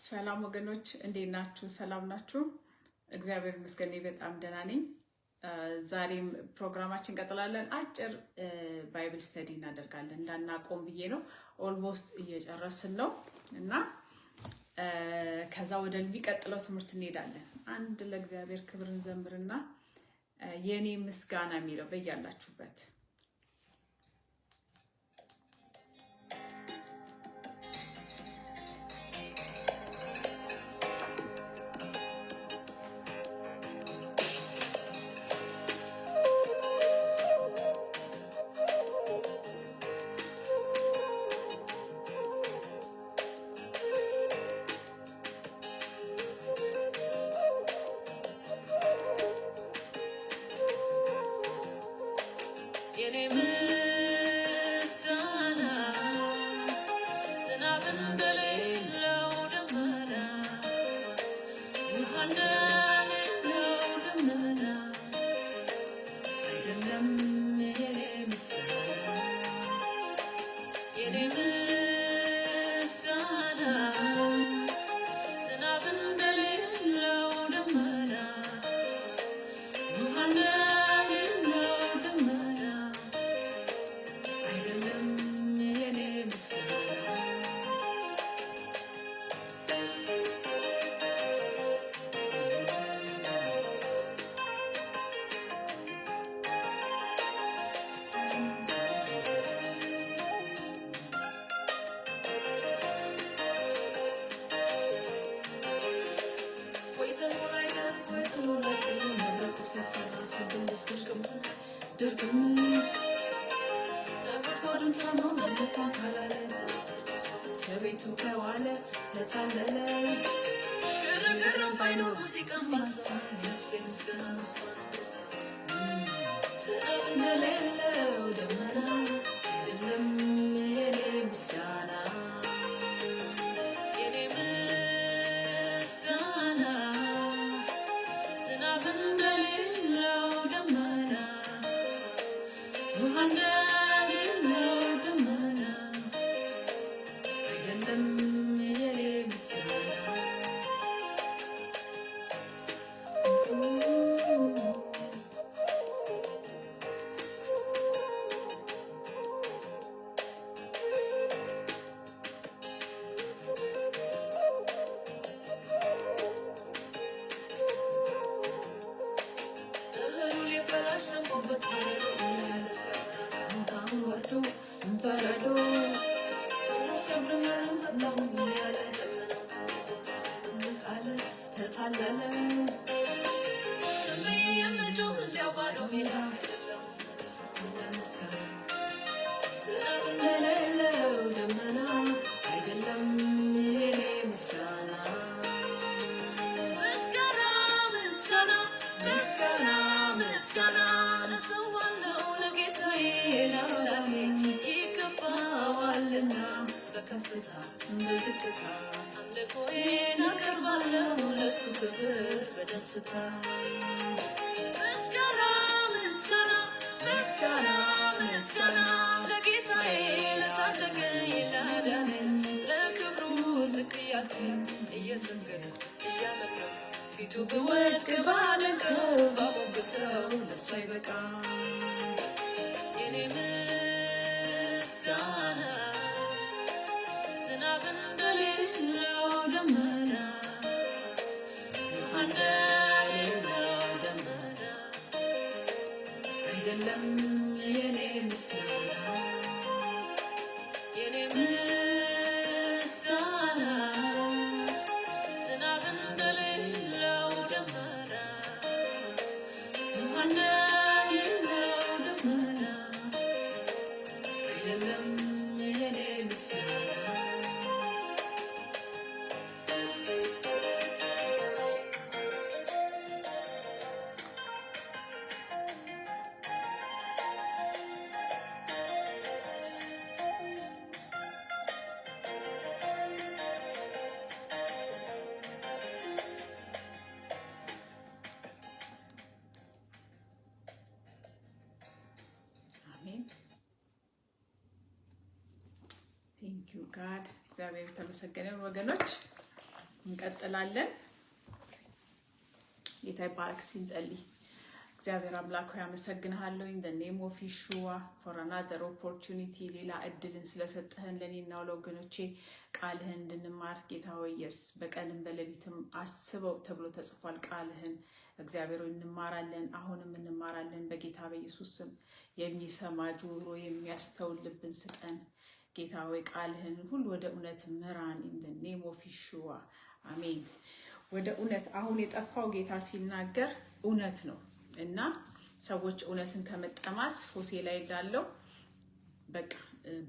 ሰላም ወገኖች እንዴት ናችሁ? ሰላም ናችሁ? እግዚአብሔር ይመስገን በጣም ደህና ነኝ። ዛሬም ፕሮግራማችን እንቀጥላለን። አጭር ባይብል ስተዲ እናደርጋለን እንዳናቆም ብዬ ነው። ኦልሞስት እየጨረስን ነው እና ከዛ ወደ የሚቀጥለው ትምህርት እንሄዳለን። አንድ ለእግዚአብሔር ክብር እንዘምርና የኔ ምስጋና የሚለው በያላችሁበት ቴንክ ዩ ጋድ እግዚአብሔር ተመሰገነ። ወገኖች እንቀጥላለን። ጌታ ይባርክ። ሲንጸልይ እግዚአብሔር አምላክ ሆይ አመሰግንሃለሁ in the name of Yeshua for another opportunity ሌላ እድልን ስለሰጠህን ለኔና ለወገኖቼ ቃልህን እንድንማር ጌታ ሆይ በቀንም በሌሊትም አስበው ተብሎ ተጽፏል። ቃልህን እግዚአብሔር ሆይ እንማራለን፣ አሁንም እንማራለን። በጌታ በኢየሱስ ስም የሚሰማ ጆሮ የሚያስተውል ልብን ስጠን ጌታ ሆይ ቃልህን ሁሉ ወደ እውነት ምራን in the name of Yeshua አሜን። ወደ እውነት አሁን የጠፋው ጌታ ሲናገር እውነት ነው እና ሰዎች እውነትን ከመጠማት ሆሴ ላይ እንዳለው በቃ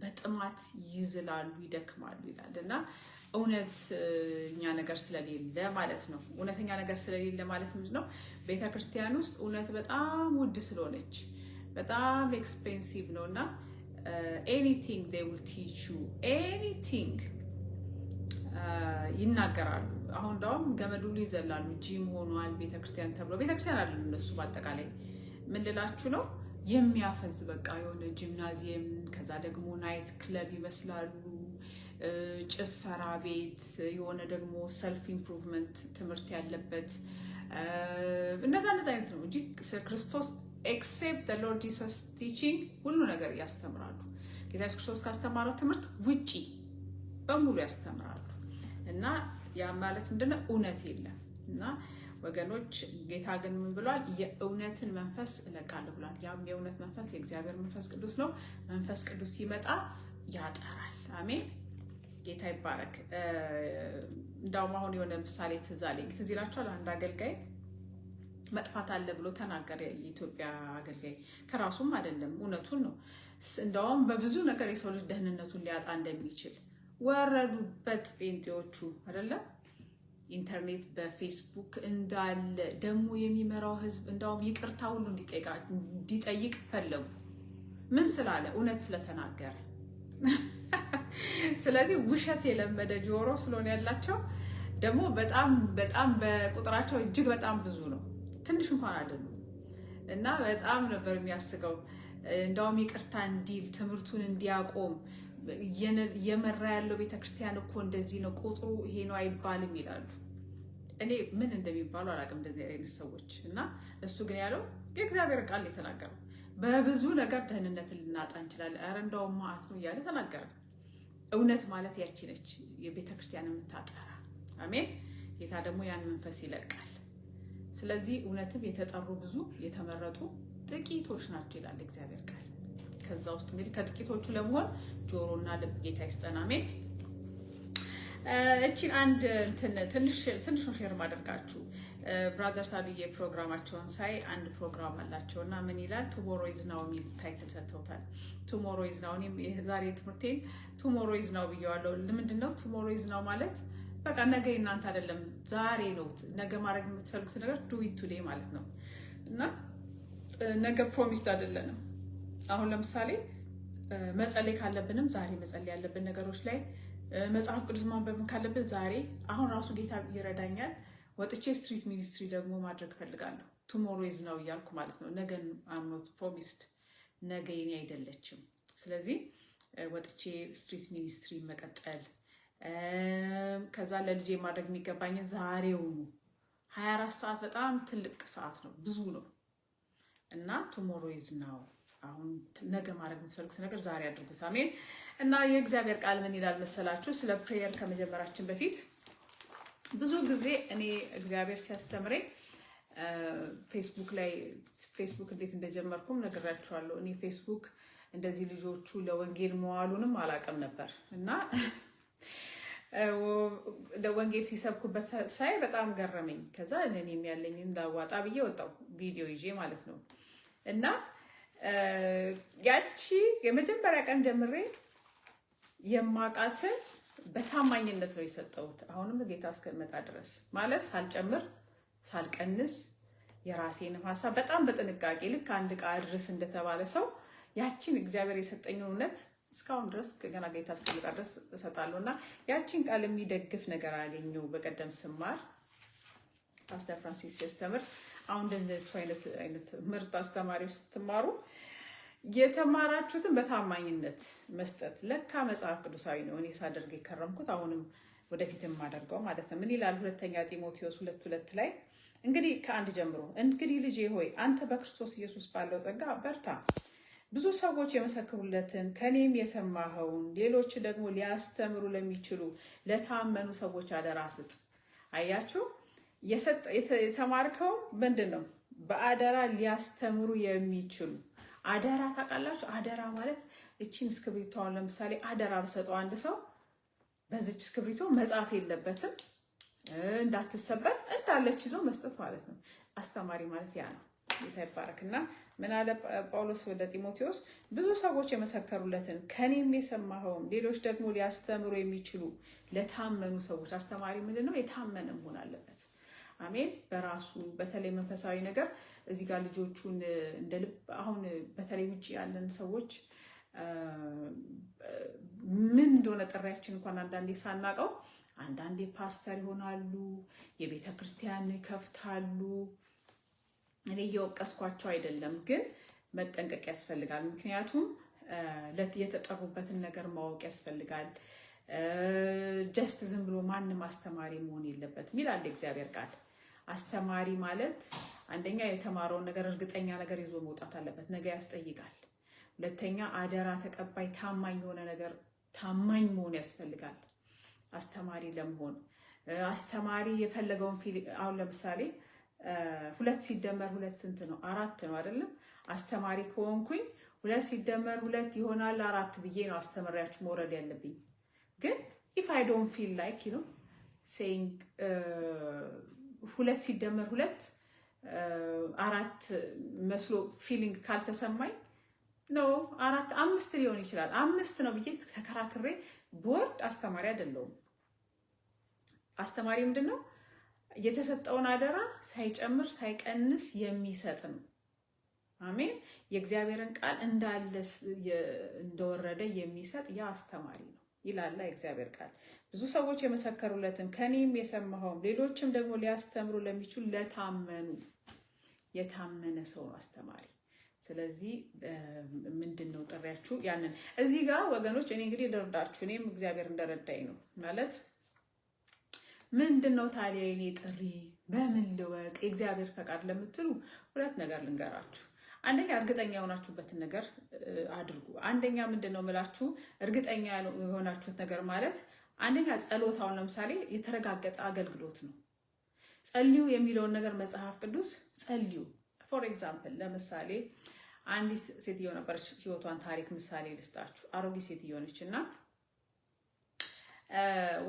በጥማት ይዝላሉ ይደክማሉ ይላልና እውነተኛ ነገር ስለሌለ ማለት ነው። እውነተኛ ነገር ስለሌለ ማለት ምንድነው? ቤተክርስቲያን ውስጥ እውነት በጣም ውድ ስለሆነች በጣም ኤክስፔንሲቭ ነውና anything they will teach you anything ይናገራሉ። አሁን ዳውም ገመዱ ይዘላሉ። ጂም ሆኗል ቤተክርስቲያን ተብሎ ቤተክርስቲያን አይደለም እነሱ በአጠቃላይ ምን ልላችሁ ነው የሚያፈዝ በቃ የሆነ ጂምናዚየም ከዛ ደግሞ ናይት ክለብ ይመስላሉ፣ ጭፈራ ቤት የሆነ ደግሞ ሰልፍ ኢምፕሩቭመንት ትምህርት ያለበት እንደዛ አይነት ነው እንጂ ክርስቶስ except the Lord Jesus teaching ሁሉ ነገር ያስተምራሉ። ጌታ ኢየሱስ ክርስቶስ ካስተማረው ትምህርት ውጪ በሙሉ ያስተምራሉ እና ያ ማለት ምንድነው? እውነት የለም እና ወገኖች ጌታ ግን ምን ብሏል? የእውነትን መንፈስ እለቃለሁ ብሏል። ያም የእውነት መንፈስ የእግዚአብሔር መንፈስ ቅዱስ ነው። መንፈስ ቅዱስ ሲመጣ ያጠራል። አሜን። ጌታ ይባረክ። እንዳውም አሁን የሆነ ምሳሌ ትዝ አለኝ። ትዝ ይላችኋል? አንድ አገልጋይ መጥፋት አለ ብሎ ተናገረ። የኢትዮጵያ አገልጋይ ከራሱም አይደለም እውነቱን ነው። እንዳውም በብዙ ነገር የሰው ልጅ ደህንነቱን ሊያጣ እንደሚችል ወረዱበት ጴንጤዎቹ አይደለም። ኢንተርኔት በፌስቡክ እንዳለ ደግሞ የሚመራው ህዝብ እንዳውም ይቅርታ ሁሉ እንዲጠይቅ ፈለጉ። ምን ስላለ? እውነት ስለተናገረ። ስለዚህ ውሸት የለመደ ጆሮ ስለሆነ ያላቸው ደግሞ በጣም በቁጥራቸው እጅግ በጣም ብዙ ነው። ትንሽ እንኳን አይደሉም እና በጣም ነበር የሚያስቀው። እንዳውም ይቅርታ እንዲል ትምህርቱን እንዲያቆም የመራ ያለው ቤተክርስቲያን እኮ እንደዚህ ነው ቁጥሩ ይሄ ነው አይባልም ይላሉ። እኔ ምን እንደሚባሉ አላውቅም እንደዚህ አይነት ሰዎች እና እሱ ግን ያለው የእግዚአብሔር ቃል የተናገረው በብዙ ነገር ደህንነትን ልናጣ እንችላለን። ኧረ እንዳውም ማአት ነው እያለ ተናገረ። እውነት ማለት ያቺ ነች የቤተክርስቲያን የምታጠራ። አሜን። ጌታ ደግሞ ያን መንፈስ ይለቃል። ስለዚህ እውነትም የተጠሩ ብዙ የተመረጡ ጥቂቶች ናቸው ይላል እግዚአብሔር ቃል። ከዛ ውስጥ እንግዲህ ከጥቂቶቹ ለመሆን ጆሮና ልብ ጌታ ይስጠን። አሜን። እቺን አንድ ትንሽ ነው ሼር ማድረጋችሁ። ብራዘር ሳልዬ ፕሮግራማቸውን ሳይ አንድ ፕሮግራም አላቸውና ምን ይላል? ቱሞሮ ኢዝ ናው የሚል ታይትል ሰጥተውታል። ቱሞሮ ኢዝ ናው። እኔም ዛሬ ትምህርቴን ቱሞሮ ኢዝ ናው ብየዋለሁ። ለምንድን ነው ቱሞሮ ኢዝ ናው ማለት? በቃ ነገ እናንተ አይደለም ዛሬ ነው። ነገ ማድረግ የምትፈልጉት ነገር ዱ ኢት ቱዴይ ማለት ነው እና ነገ ፕሮሚስድ አይደለንም። አሁን ለምሳሌ መጸለይ ካለብንም ዛሬ መጸለይ ያለብን ነገሮች ላይ መጽሐፍ ቅዱስ ማንበብ ካለብን ዛሬ አሁን ራሱ ጌታ ይረዳኛል ወጥቼ ስትሪት ሚኒስትሪ ደግሞ ማድረግ ፈልጋለሁ። ቱሞሮ ኢዝ ናው እያልኩ ማለት ነው። ነገ አም ኖት ፕሮሚስድ፣ ነገ የኔ አይደለችም። ስለዚህ ወጥቼ ስትሪት ሚኒስትሪ መቀጠል ከዛ ለልጄ ማድረግ የሚገባኝ ዛሬውኑ 24 ሰዓት በጣም ትልቅ ሰዓት ነው፣ ብዙ ነው እና ቱሞሮ ኢዝ ናው። አሁን ነገ ማድረግ የምትፈልጉት ነገር ዛሬ አድርጉት። አሜን። እና የእግዚአብሔር ቃል ምን ይላል መሰላችሁ? ስለ ፕሬየር ከመጀመራችን በፊት ብዙ ጊዜ እኔ እግዚአብሔር ሲያስተምረኝ ፌስቡክ እንዴት እንደጀመርኩም ነግራችኋለሁ። እኔ ፌስቡክ እንደዚህ ልጆቹ ለወንጌል መዋሉንም አላውቅም ነበር እና ለወንጌል ሲሰብኩበት ሳይ በጣም ገረመኝ። ከዛ እኔም ያለኝን ላዋጣ ብዬ ወጣው ቪዲዮ ይዤ ማለት ነው እና ያቺ የመጀመሪያ ቀን ጀምሬ የማውቃትን በታማኝነት ነው የሰጠሁት። አሁንም ጌታ እስከመጣ ድረስ ማለት ሳልጨምር ሳልቀንስ የራሴንም ሐሳብ በጣም በጥንቃቄ ልክ አንድ ዕቃ አድርስ እንደተባለ ሰው ያቺን እግዚአብሔር የሰጠኝን እውነት እስካሁን ድረስ ገና ጌታ እስከመጣ ድረስ እሰጣለሁ እና ያቺን ቃል የሚደግፍ ነገር አገኘው። በቀደም ስማር ፓስተር ፍራንሲስ ሲያስተምር አሁን እንደዚህ አይነት ምርጥ አስተማሪዎች ስትማሩ የተማራችሁትን በታማኝነት መስጠት ለካ መጽሐፍ ቅዱሳዊ ነው። እኔ ሳደርግ የከረምኩት አሁንም ወደፊትም ማደርገው ማለት ነው። ምን ይላል ሁለተኛ ጢሞቴዎስ 2:2 ላይ እንግዲህ ከ1 ጀምሮ እንግዲህ ልጄ ሆይ አንተ በክርስቶስ ኢየሱስ ባለው ጸጋ በርታ፣ ብዙ ሰዎች የመሰክሩለትን ከኔም የሰማኸውን ሌሎች ደግሞ ሊያስተምሩ ለሚችሉ ለታመኑ ሰዎች አደራ ስጥ። አያችሁ፣ የተማርከው ምንድን ነው? በአደራ ሊያስተምሩ የሚችሉ አደራ። ታውቃላችሁ፣ አደራ ማለት እቺን እስክሪብቶ አሁን ለምሳሌ አደራ በሰጠው አንድ ሰው በዚች እስክሪብቶ መጻፍ የለበትም እንዳትሰበር እንዳለች ይዞ መስጠት ማለት ነው። አስተማሪ ማለት ያ ነው። ጌታ ይባረክና ምን አለ ጳውሎስ ወደ ጢሞቴዎስ? ብዙ ሰዎች የመሰከሩለትን ከኔም የሰማኸውን ሌሎች ደግሞ ሊያስተምሩ የሚችሉ ለታመኑ ሰዎች። አስተማሪ ምንድን ነው? የታመነ መሆን አለበት። አሜን። በራሱ በተለይ መንፈሳዊ ነገር እዚህ ጋር ልጆቹን እንደ ልብ አሁን በተለይ ውጭ ያለን ሰዎች ምን እንደሆነ ጥሪያችን እንኳን አንዳንዴ ሳናቀው አንዳንዴ ፓስተር ይሆናሉ፣ የቤተ ክርስቲያን ይከፍታሉ። እኔ እየወቀስኳቸው አይደለም፣ ግን መጠንቀቅ ያስፈልጋል። ምክንያቱም የተጠሩበትን ነገር ማወቅ ያስፈልጋል። ጀስት ዝም ብሎ ማንም አስተማሪ መሆን የለበትም ይላል እግዚአብሔር ቃል። አስተማሪ ማለት አንደኛ የተማረውን ነገር እርግጠኛ ነገር ይዞ መውጣት አለበት፣ ነገ ያስጠይቃል። ሁለተኛ አደራ ተቀባይ ታማኝ የሆነ ነገር ታማኝ መሆን ያስፈልጋል አስተማሪ ለመሆን። አስተማሪ የፈለገውን አሁን ለምሳሌ 2 ሲደመር 2 ስንት ነው? 4 ነው አይደለም? አስተማሪ ከሆንኩኝ 2 ሲደመር 2 ይሆናል 4 ብዬ ነው አስተምሪያችሁ መውረድ ያለብኝ። ግን if I don't feel like saying 2 ሲደመር 2 4 መስሎ ፊሊንግ ካልተሰማኝ ነው 4 5 ሊሆን ይችላል 5 ነው ብዬ ተከራክሬ ቦርድ አስተማሪ አይደለሁም። አስተማሪ ምንድነው? የተሰጠውን አደራ ሳይጨምር ሳይቀንስ የሚሰጥ ነው። አሜን። የእግዚአብሔርን ቃል እንዳለ እንደወረደ የሚሰጥ ያ አስተማሪ ነው ይላል የእግዚአብሔር ቃል። ብዙ ሰዎች የመሰከሩለትን ከኔም የሰማኸውን ሌሎችም ደግሞ ሊያስተምሩ ለሚችሉ ለታመኑ የታመነ ሰው አስተማሪ። ስለዚህ ምንድነው ጥሪያችሁ? ያንን እዚህ ጋር ወገኖች እኔ እንግዲህ ልርዳችሁ፣ እኔም እግዚአብሔር እንደረዳኝ ነው ማለት ምንድነው ታዲያ የኔ ጥሪ በምን ልወቅ የእግዚአብሔር ፈቃድ ለምትሉ 2 ነገር ልንገራችሁ። አንደኛ እርግጠኛ የሆናችሁበትን ነገር አድርጉ። አንደኛ ምንድነው ምላችሁ እርግጠኛ የሆናችሁት ነገር ማለት አንደኛ ጸሎት፣ አሁን ለምሳሌ የተረጋገጠ አገልግሎት ነው። ጸልዩ የሚለውን ነገር መጽሐፍ ቅዱስ ጸልዩ። ፎር ኤግዛምፕል ለምሳሌ አንዲት ሴትዮ ነበረች፣ ህይወቷን ታሪክ ምሳሌ ልስጣችሁ። አሮጊት ሴትዮ ነች እና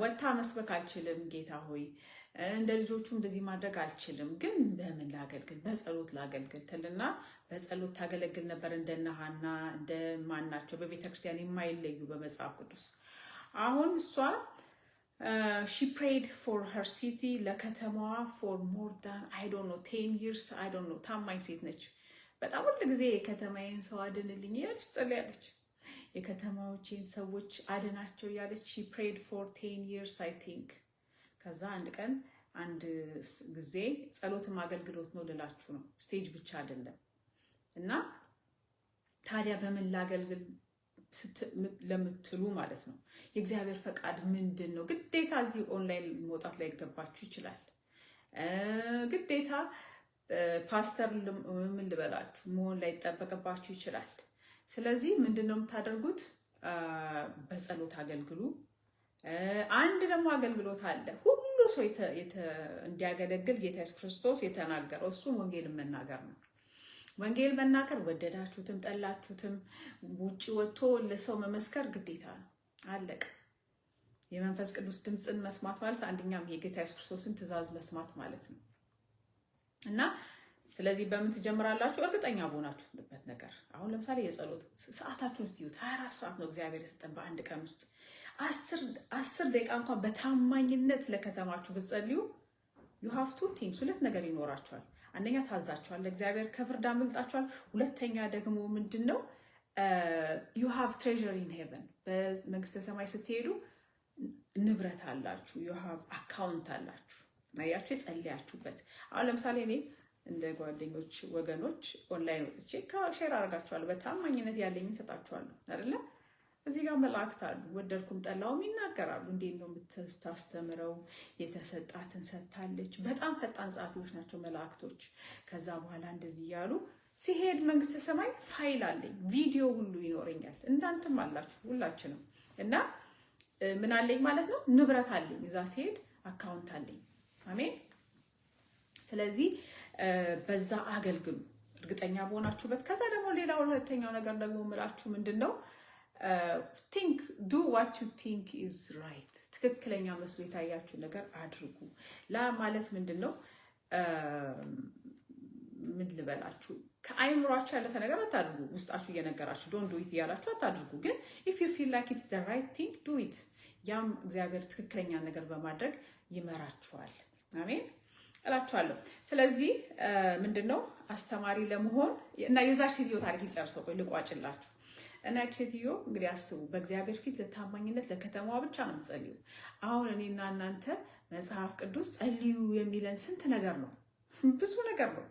ወታ መስበክ አልችልም፣ ጌታ ሆይ እንደ ልጆቹ እንደዚህ ማድረግ አልችልም፣ ግን በምን ላገልግል? በጸሎት ላገልግል ትልና በጸሎት ታገለግል ነበር። እንደነ ሐና እንደማናቸው በቤተክርስቲያን የማይለዩ በመጽሐፍ ቅዱስ። አሁን እሷ she prayed for her city ለከተማዋ for more than I don't know 10 years I don't know። ታማኝ ሴት ነች። በጣም ሁሉ ጊዜ የከተማዬን ሰው አድንልኝ እያለች ጸልያለች። የከተማዎችን ሰዎች አድናቸው እያለች she prayed for 10 years I think። ከዛ አንድ ቀን አንድ ጊዜ ጸሎትም አገልግሎት ነው ልላችሁ ነው፣ ስቴጅ ብቻ አይደለም። እና ታዲያ በምን ላገልግል ለምትሉ ማለት ነው የእግዚአብሔር ፈቃድ ምንድን ነው? ግዴታ እዚህ ኦንላይን መውጣት ላይ ይገባችሁ ይችላል። ግዴታ ፓስተር ምን ልበላችሁ መሆን ላይ ይጠበቅባችሁ ይችላል። ስለዚህ ምንድነው የምታደርጉት? በጸሎት አገልግሉ። አንድ ደግሞ አገልግሎት አለ ሁሉ ሰው እንዲያገለግል ጌታ ኢየሱስ ክርስቶስ የተናገረው፣ እሱ ወንጌልን መናገር ነው። ወንጌል መናገር ወደዳችሁትም ጠላችሁትም ውጪ ወጥቶ ለሰው መመስከር ግዴታ ነው። አለቀ። የመንፈስ ቅዱስ ድምፅን መስማት ማለት አንደኛም የጌታ ኢየሱስ ክርስቶስን ትእዛዝ መስማት ማለት ነው። እና ስለዚህ በምን ትጀምራላችሁ? እርግጠኛ በሆናችሁበት ነገር። አሁን ለምሳሌ የጸሎት ሰዓታችሁን እስቲ ይዩት። 24 ሰዓት ነው እግዚአብሔር የሰጠን በአንድ ቀን ውስጥ 10 ደቂቃ እንኳን በታማኝነት ለከተማችሁ ብትጸልዩ you have 2 things 2 ነገር ይኖራችኋል። አንደኛ ታዛችኋል፣ ለእግዚአብሔር ከፍርድ አመልጣችኋል። ሁለተኛ ደግሞ ምንድነው you have treasure in heaven በመንግስተ ሰማይ ስትሄዱ ንብረት አላችሁ፣ you have account አላችሁ። ማያችሁ የጸልያችሁበት። አሁን ለምሳሌ እኔ እንደ ጓደኞች ወገኖች ኦንላይን ወጥቼ ሼር አደርጋችኋለሁ፣ በታማኝነት ያለኝን ሰጣችኋለሁ አይደለ? እዚህ ጋር መላእክት አሉ፣ ወደድኩም ጠላውም ይናገራሉ። እንዴት ነው የምታስተምረው? የተሰጣትን ሰጥታለች። በጣም ፈጣን ጸሐፊዎች ናቸው መላእክቶች። ከዛ በኋላ እንደዚህ እያሉ ሲሄድ መንግስተ ሰማይ ፋይል አለኝ፣ ቪዲዮ ሁሉ ይኖረኛል። እንዳንተም አላችሁ ሁላችንም። እና ምን አለኝ ማለት ነው? ንብረት አለኝ። እዛ ሲሄድ አካውንት አለኝ። አሜን። ስለዚህ በዛ አገልግሉ እርግጠኛ በሆናችሁበት። ከዛ ደግሞ ሌላው ሁለተኛው ነገር ደግሞ የምላችሁ ምንድን ነው? ቲንክ ዱ ዋት ዩ ቲንክ ኢዝ ራይት። ትክክለኛ መስሎ የታያችሁ ነገር አድርጉ። ማለት ምንድን ነው? ምን ልበላችሁ፣ ከአይምሯችሁ ያለፈ ነገር አታድርጉ። ውስጣችሁ እየነገራችሁ ዶንት ዱ ኢት እያላችሁ አታድርጉ። ግን ኢፍ ዩ ፊል ላይክ ኢትስ ዘ ራይት ቲንግ ዱ ኢት። ያም እግዚአብሔር ትክክለኛ ነገር በማድረግ ይመራችኋል። አሜን እላችኋለሁ። ስለዚህ ምንድነው አስተማሪ ለመሆን እና የዛች ሴትዮ ታሪክ ይጨርሰው። ቆይ ልቋጭላችሁ። እና ያች ሴትዮ እንግዲህ አስቡ፣ በእግዚአብሔር ፊት ለታማኝነት ለከተማዋ ብቻ ነው የምትጸልዩ። አሁን እኔና እናንተ መጽሐፍ ቅዱስ ጸልዩ የሚለን ስንት ነገር ነው፣ ብዙ ነገር ነው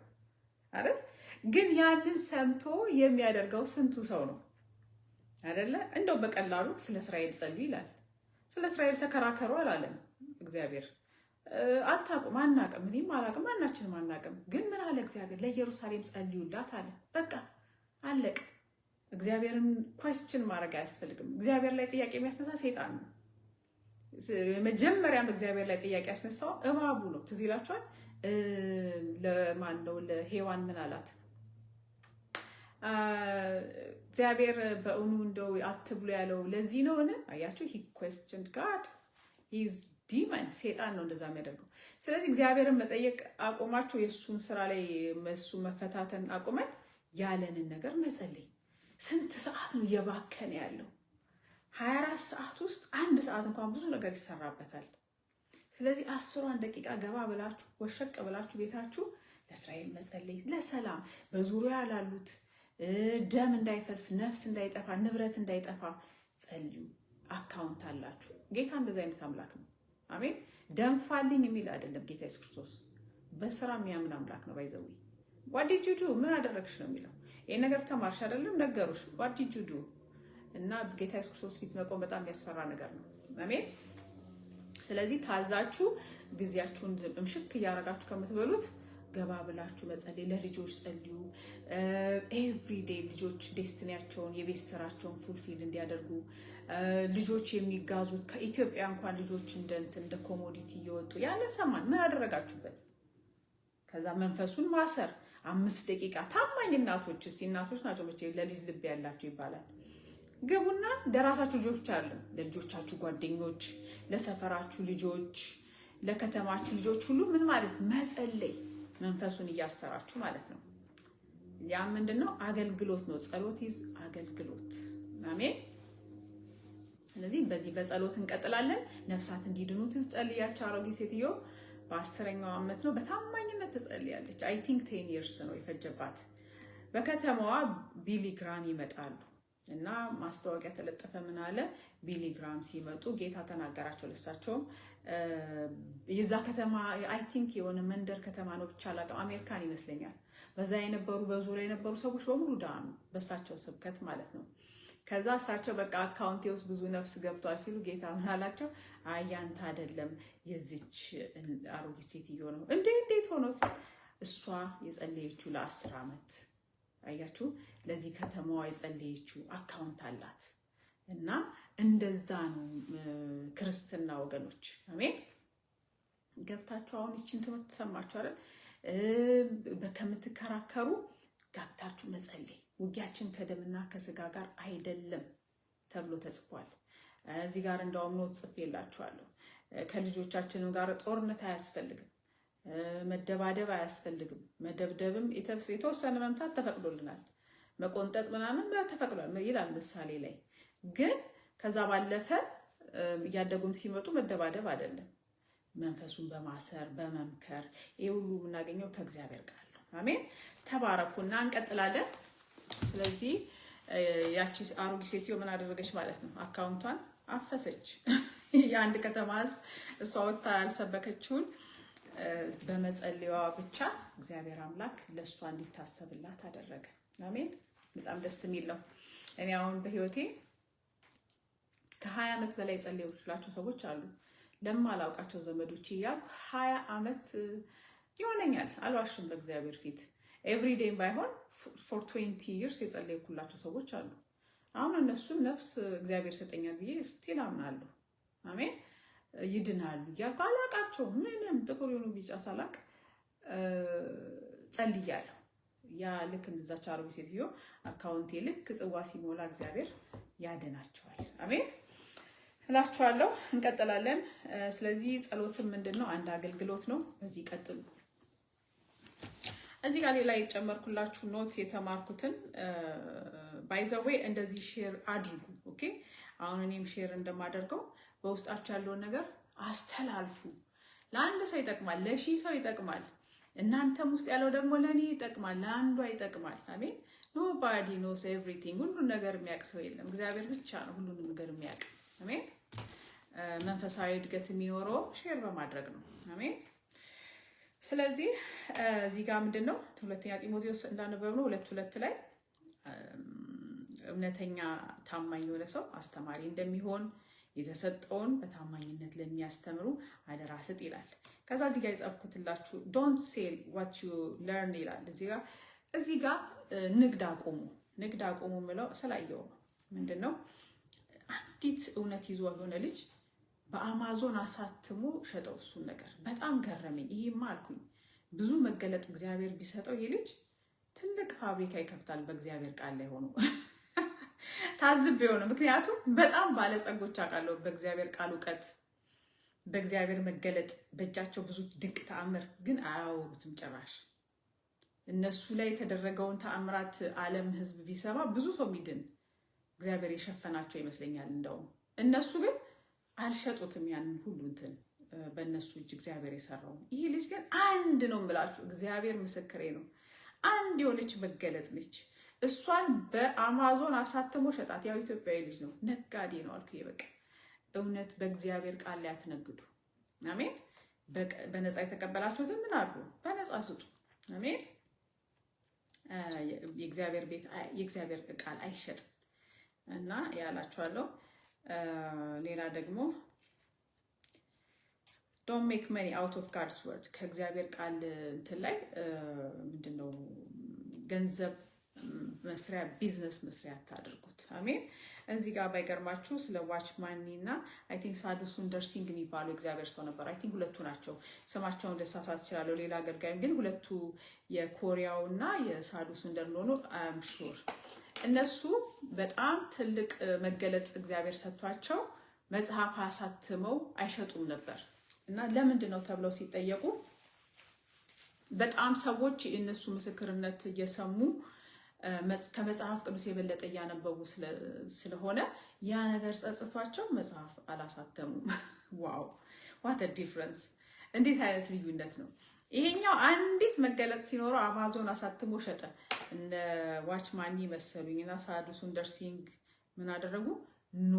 አይደል? ግን ያንን ሰምቶ የሚያደርገው ስንቱ ሰው ነው አይደለ? እንደው በቀላሉ ስለ እስራኤል ጸልዩ ይላል። ስለ እስራኤል ተከራከሩ አላለም እግዚአብሔር። አታውቁም፣ አናውቅም፣ እኔም አላውቅም፣ ማናችንም አናውቅም። ግን ምን አለ እግዚአብሔር? ለኢየሩሳሌም ጸልዩላት አለ። በቃ አለቅ። እግዚአብሔርን ኩዌስችን ማድረግ አያስፈልግም። እግዚአብሔር ላይ ጥያቄ የሚያስነሳ ሴጣን ነው። መጀመሪያም እግዚአብሔር ላይ ጥያቄ ያስነሳው እባቡ ነው። ትዝ ይላችኋል። ለማን ነው? ለሔዋን ምን አላት? እግዚአብሔር በእውኑ እንደው አትብሉ ያለው ለዚህ ነው? አያችሁ፣ ሂ ኩዌስችንድ ጋድ። ሂዝ ዲመን፣ ሴጣን ነው እንደዛ የሚያደርገው። ስለዚህ እግዚአብሔርን መጠየቅ አቁማችሁ የእሱን ስራ ላይ እሱ መፈታተን አቁመን ያለንን ነገር መጸለይ። ስንት ሰዓት ነው እየባከነ ያለው? 24 ሰዓት ውስጥ 1 ሰዓት እንኳን ብዙ ነገር ይሰራበታል። ስለዚህ 10 ደቂቃ ገባ ብላችሁ ወሸቅ ብላችሁ ቤታችሁ ለእስራኤል መጸለይ፣ ለሰላም በዙሪያ ላሉት ደም እንዳይፈስ፣ ነፍስ እንዳይጠፋ፣ ንብረት እንዳይጠፋ ጸልዩ። አካውንት አላችሁ። ጌታ እንደዚህ አይነት አምላክ ነው። አሜን። ደምፋልኝ የሚል አይደለም ጌታ ኢየሱስ ክርስቶስ። በስራ የሚያምን አምላክ ነው። ባይዘው what did you do? ምን አደረግሽ ነው የሚለው። ይሄ ነገር ተማርሽ አይደለም ነገሩሽ። what did you do? እና ጌታ ኢየሱስ ክርስቶስ ፊት መቆም በጣም የሚያስፈራ ነገር ነው። አሜን። ስለዚህ ታዛችሁ ጊዜያችሁን እምሽክ እያረጋችሁ ከምትበሉት ገባ ብላችሁ መጸለይ። ለልጆች ጸልዩ። ኤቭሪዴይ ልጆች ዴስቲኒያቸውን የቤት ስራቸውን ፉልፊል እንዲያደርጉ። ልጆች የሚጋዙት ከኢትዮጵያ እንኳን ልጆች እንደ ኮሞዲቲ እየወጡ ያለ ሰማን። ምን አደረጋችሁበት? ከዛ መንፈሱን ማሰር 5 ደቂቃ። ታማኝ እናቶች፣ እስቲ እናቶች ናቸው መቼ ለልጅ ልብ ያላቸው ይባላል። ግቡና ለራሳችሁ ልጆች አይደለም፣ ለልጆቻችሁ ጓደኞች፣ ለሰፈራችሁ ልጆች፣ ለከተማችሁ ልጆች ሁሉ ምን ማለት መጸለይ፣ መንፈሱን እያሰራችሁ ማለት ነው። ያ ምንድነው? አገልግሎት ነው። ጸሎት ይዝ አገልግሎት። አሜን። ስለዚህ በዚህ በጸሎት እንቀጥላለን። ነፍሳት እንዲድኑ ትጸልያች። አሮጊት ሴትዮ በ10ኛው ዓመት ነው በታማኝነት ትጸልያለች። አይ ቲንክ 10 years ነው የፈጀባት። በከተማዋ ቢሊ ግራም ይመጣሉ እና ማስታወቂያ ተለጠፈ። ምን አለ? ቢሊ ግራም ሲመጡ ጌታ ተናገራቸው ለሳቸውም። የዛ ከተማ አይ ቲንክ የሆነ መንደር ከተማ ነው ብቻ አላውቅም፣ አሜሪካን ይመስለኛል። በዛ የነበሩ በዙሪያ የነበሩ ሰዎች በሙሉ ዳኑ በሳቸው ስብከት ማለት ነው። ከዛ እሳቸው በቃ አካውንቴ ውስጥ ብዙ ነፍስ ገብቷል ሲሉ ጌታ ምን አላቸው? አይ ያንተ አይደለም የዚች አሮጊት ሴትዮ ነው። እንዴት ሆኖ? እሷ የጸለየችው ለ10 ዓመት አያችሁ፣ ለዚህ ከተማዋ የጸለየችው አካውንት አላት። እና እንደዛ ነው ክርስትና ወገኖች። አሜን። ገብታችሁ አሁን ይችን ትምህርት ተሰማችሁ አይደል? ከምትከራከሩ ገብታችሁ መጸለይ። ውጊያችን ከደምና ከስጋ ጋር አይደለም ተብሎ ተጽፏል። እዚህ ጋር እንደውም ኖት ጽፌላችኋለሁ። ከልጆቻችንም ጋር ጦርነት አያስፈልግም፣ መደባደብ አያስፈልግም። መደብደብም የተወሰነ መምታት ተፈቅዶልናል፣ መቆንጠጥ ምናምን ተፈቅዷል ይላል ምሳሌ ላይ። ግን ከዛ ባለፈ እያደጉም ሲመጡ መደባደብ አይደለም፣ መንፈሱን በማሰር በመምከር። ይሄ ሁሉ የምናገኘው ከእግዚአብሔር ቃል ነው። አሜን። ተባረኩና እንቀጥላለን። ስለዚህ ያቺ አሮጊት ሴትዮ ምን አደረገች ማለት ነው? አካውንቷን አፈሰች። የአንድ ከተማ ሕዝብ እሷ ወጥታ ያልሰበከችውን በመጸለያዋ ብቻ እግዚአብሔር አምላክ ለእሷ እንዲታሰብላት አደረገ። አሜን። በጣም ደስ የሚል ነው። እኔ አሁን በህይወቴ ከ20 ዓመት በላይ ጸልየውላቸው ሰዎች አሉ። ለማላውቃቸው ዘመዶች እያልኩ 20 ዓመት ይሆነኛል፣ አልዋሽም በእግዚአብሔር ፊት። ኤቭሪዴይም ባይሆን ፎር 20 ይርስ የጸለይኩላቸው ሰዎች አሉ። አሁን እነሱን ነፍስ እግዚአብሔር ሰጠኛል ብዬ ስቲል አምናለሁ። አሜን። ይድናሉ እያልኩ አላውቃቸውም። ምንም ጥቁር የሆኑ ቢጫ ሳላቅ ጸልያለሁ። ያ ልክ እንደዛች አረብ ሴትዮ አካውንቴ ልክ ጽዋ ሲሞላ እግዚአብሔር ያድናቸዋል። አሜን እላችኋለሁ። እንቀጥላለን። ስለዚህ ጸሎትም ምንድነው? አንድ አገልግሎት ነው። በዚህ ቀጥሉ። እዚህ ጋር ሌላ የጨመርኩላችሁ ኖት የተማርኩትን ባይ ዘ ዌይ እንደዚህ ሼር አድርጉ። ኦኬ። አሁን እኔም ሼር እንደማደርገው በውስጣችሁ ያለውን ነገር አስተላልፉ። ለአንድ ሰው ይጠቅማል፣ ለሺህ ሰው ይጠቅማል። እናንተም ውስጥ ያለው ደግሞ ለኔ ይጠቅማል፣ ለአንዷ ይጠቅማል። አሜን። ኖባዲ ኖስ ኤቭሪቲንግ። ሁሉን ነገር የሚያውቅ ሰው የለም። እግዚአብሔር ብቻ ነው ሁሉንም ነገር የሚያውቅ። አሜን። መንፈሳዊ እድገት የሚኖረው ሼር በማድረግ ነው። አሜን። ስለዚህ እዚህ ጋር ምንድነው ሁለተኛ ጢሞቴዎስ እንዳነበብነው 2:2 ላይ እውነተኛ ታማኝ የሆነ ሰው አስተማሪ እንደሚሆን የተሰጠውን በታማኝነት ለሚያስተምሩ አደራ ስጥ ይላል። ከዛ እዚህ ጋር የጻፍኩትላችሁ ዶንት ሴል ዋት ዩ ለርን ይላል። እዚህ ጋር ንግድ አቁሙ ምለው ስላየው ነው። ምንድነው አንዲት እውነት ይዞ የሆነ ልጅ በአማዞን አሳትሞ ሸጠው። እሱን ነገር በጣም ገረመኝ። ይሄማ አልኩኝ ብዙ መገለጥ እግዚአብሔር ቢሰጠው ይህ ልጅ ትልቅ ፋብሪካ ይከፍታል በእግዚአብሔር ቃል ላይ ሆኖ ታዝቤው ነው። ምክንያቱም በጣም ባለጸጎች አውቃለሁ በእግዚአብሔር ቃል እውቀት፣ በእግዚአብሔር መገለጥ፣ በእጃቸው ብዙ ድንቅ ተአምር ግን አያወሩትም ጭራሽ። እነሱ ላይ የተደረገውን ተአምራት ዓለም ህዝብ ቢሰማ ብዙ ሰው የሚድን እግዚአብሔር የሸፈናቸው ይመስለኛል። እንደውም እነሱ ግን አልሸጡትም ያንን ሁሉ እንትን በእነሱ እጅ እግዚአብሔር የሰራው። ይሄ ልጅ ግን አንድ ነው የምላችሁ፣ እግዚአብሔር ምስክሬ ነው። አንድ የሆነች መገለጥ ነች። እሷን በአማዞን አሳትሞ ሸጣት። ያው ኢትዮጵያዊ ልጅ ነው፣ ነጋዴ ነው አልኩ። በቃ እውነት በእግዚአብሔር ቃል ላይ አትነግዱ። አሜን። በነፃ የተቀበላችሁትን ምን አድርጉ? በነፃ ስጡ። አሜን። የእግዚአብሔር ቤት የእግዚአብሔር ቃል አይሸጥም እና ያላችኋለሁ። ሌላ ደግሞ ዶንት ሜክ መኒ አውት ኦፍ ጋድስ ወርድ። ከእግዚአብሔር ቃል እንትን ላይ ምንድነው ገንዘብ መስሪያ ቢዝነስ መስሪያ አታድርጉት። አሜን። እዚህ ጋር ባይገርማችሁ ስለ ዋች ማኒ እና አይ ቲንክ ሳዱስ ወንደርሲንግ የሚባሉ እግዚአብሔር ሰው ነበር። አይ ቲንክ ሁለቱ ናቸው። ስማቸውን ልሳሳት እችላለሁ። ሌላ አገልጋይም ግን ሁለቱ የኮሪያው እና የሳዱስ ወንደር እንደሆኑ አም ሹር። እነሱ በጣም ትልቅ መገለጥ እግዚአብሔር ሰጥቷቸው መጽሐፍ አሳትመው አይሸጡም ነበር እና ለምንድን ነው ተብለው ሲጠየቁ በጣም ሰዎች የእነሱ ምስክርነት እየሰሙ ከመጽሐፍ ቅዱስ የበለጠ እያነበቡ ስለሆነ ያ ነገር ጸጽቷቸው መጽሐፍ አላሳተሙም። ዋው ዋት ዲፍረንስ! እንዴት አይነት ልዩነት ነው! ይሄኛው አንዲት መገለጥ ሲኖረው አማዞን አሳትሞ ሸጠ። እነ ዋች ማኒ መሰሉኝና ሳዱስ ወንደርሲንግ ምን አደረጉ? ኖ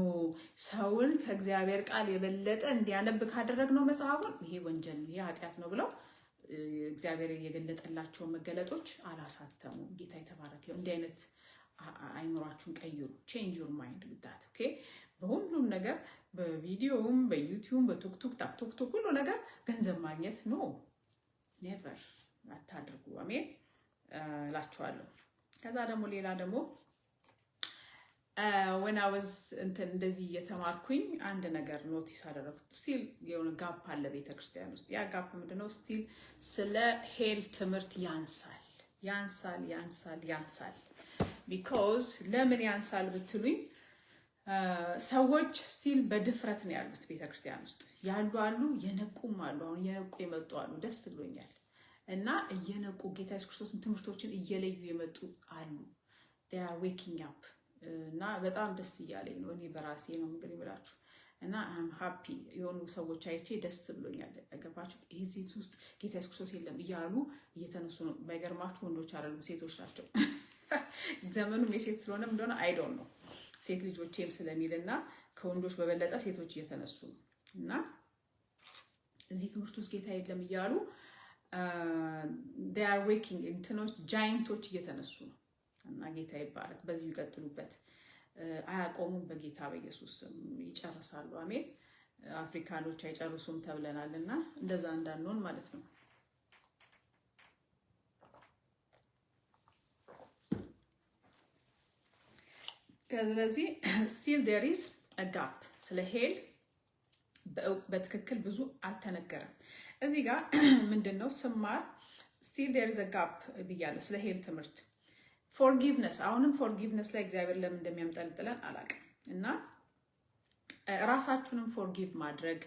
ሰውን ከእግዚአብሔር ቃል የበለጠ እንዲያነብ ካደረግነው መጽሐፉን ይሄ ወንጀል ነው፣ ይሄ ኃጢአት ነው ብለው እግዚአብሔር የገለጠላቸው መገለጦች አላሳተሙ። ጌታ የተባረከ ይሁን። እንዲህ አይነት አይምሯችሁን ቀይሩ። ቼንጅ ዩር ማይንድ ዊዛት ኦኬ። በሁሉም ነገር በቪዲዮም በዩቲዩብ በቲክቶክ ታክቶክ ሁሉ ነገር ገንዘብ ማግኘት ኖ ኔቨር አታድርጉ። አሜን እላችኋለሁ። ከዛ ደግሞ ሌላ ደግሞ when I was እንደዚህ እየተማርኩኝ አንድ ነገር ኖቲስ አደረኩት። ስቲል የሆነ ጋፕ አለ ቤተክርስቲያን ውስጥ። ያ ጋፕ ምንድነው? ስቲል ስለ ሄል ትምህርት ያንሳል። ቢኮዝ ለምን ያንሳል ብትሉኝ ሰዎች ስቲል በድፍረት ነው ያሉት ቤተክርስቲያን ውስጥ ያሉ አሉ፣ የነቁም አሉ። አሁን የነቁ የመጡ አሉ። ደስ ብሎኛል። እና እየነቁ ጌታ ኢየሱስ ክርስቶስን ትምህርቶችን እየለዩ የመጡ አሉ። they are waking up እና በጣም ደስ እያለኝ ነው። እኔ በራሴ ነው እንግዲህ ብላችሁ እና አም ሃፒ የሆኑ ሰዎች አይቼ ደስ ብሎኛል። ገባችሁ? እዚህ ውስጥ ጌታ ኢየሱስ ክርስቶስ የለም እያሉ እየተነሱ ነው። ባይገርማችሁ ወንዶች አይደሉም ሴቶች ናቸው። ዘመኑም የሴት ስለሆነም እንደሆነ አይ ዶንት ኖ ሴት ልጆቼም ስለሚልና ከወንዶች በበለጠ ሴቶች እየተነሱ ነው እና እዚህ ትምህርት ውስጥ ጌታ የለም እያሉ they are waking እንትኖች ጃይንቶች እየተነሱ ነው እና ጌታ ይባረክ። በዚህ ይቀጥሉበት። አያቆሙም። በጌታ በኢየሱስ ይጨርሳሉ። አሜን። አፍሪካኖች አይጨርሱም ተብለናል እና እንደዛ እንዳንሆን ማለት ነው። ስለዚህ still there is a gap ስለ ሄል በትክክል ብዙ አልተነገረም። እዚህ ጋር ምንድነው ስማር still there is a gap ብያለሁ ስለ ሄል ትምህርት። forgiveness አሁንም forgiveness ላይ እግዚአብሔር ለምን እንደሚያምጠልጥለን አላውቅም እና ራሳችሁንም ፎርጊቭ ማድረግ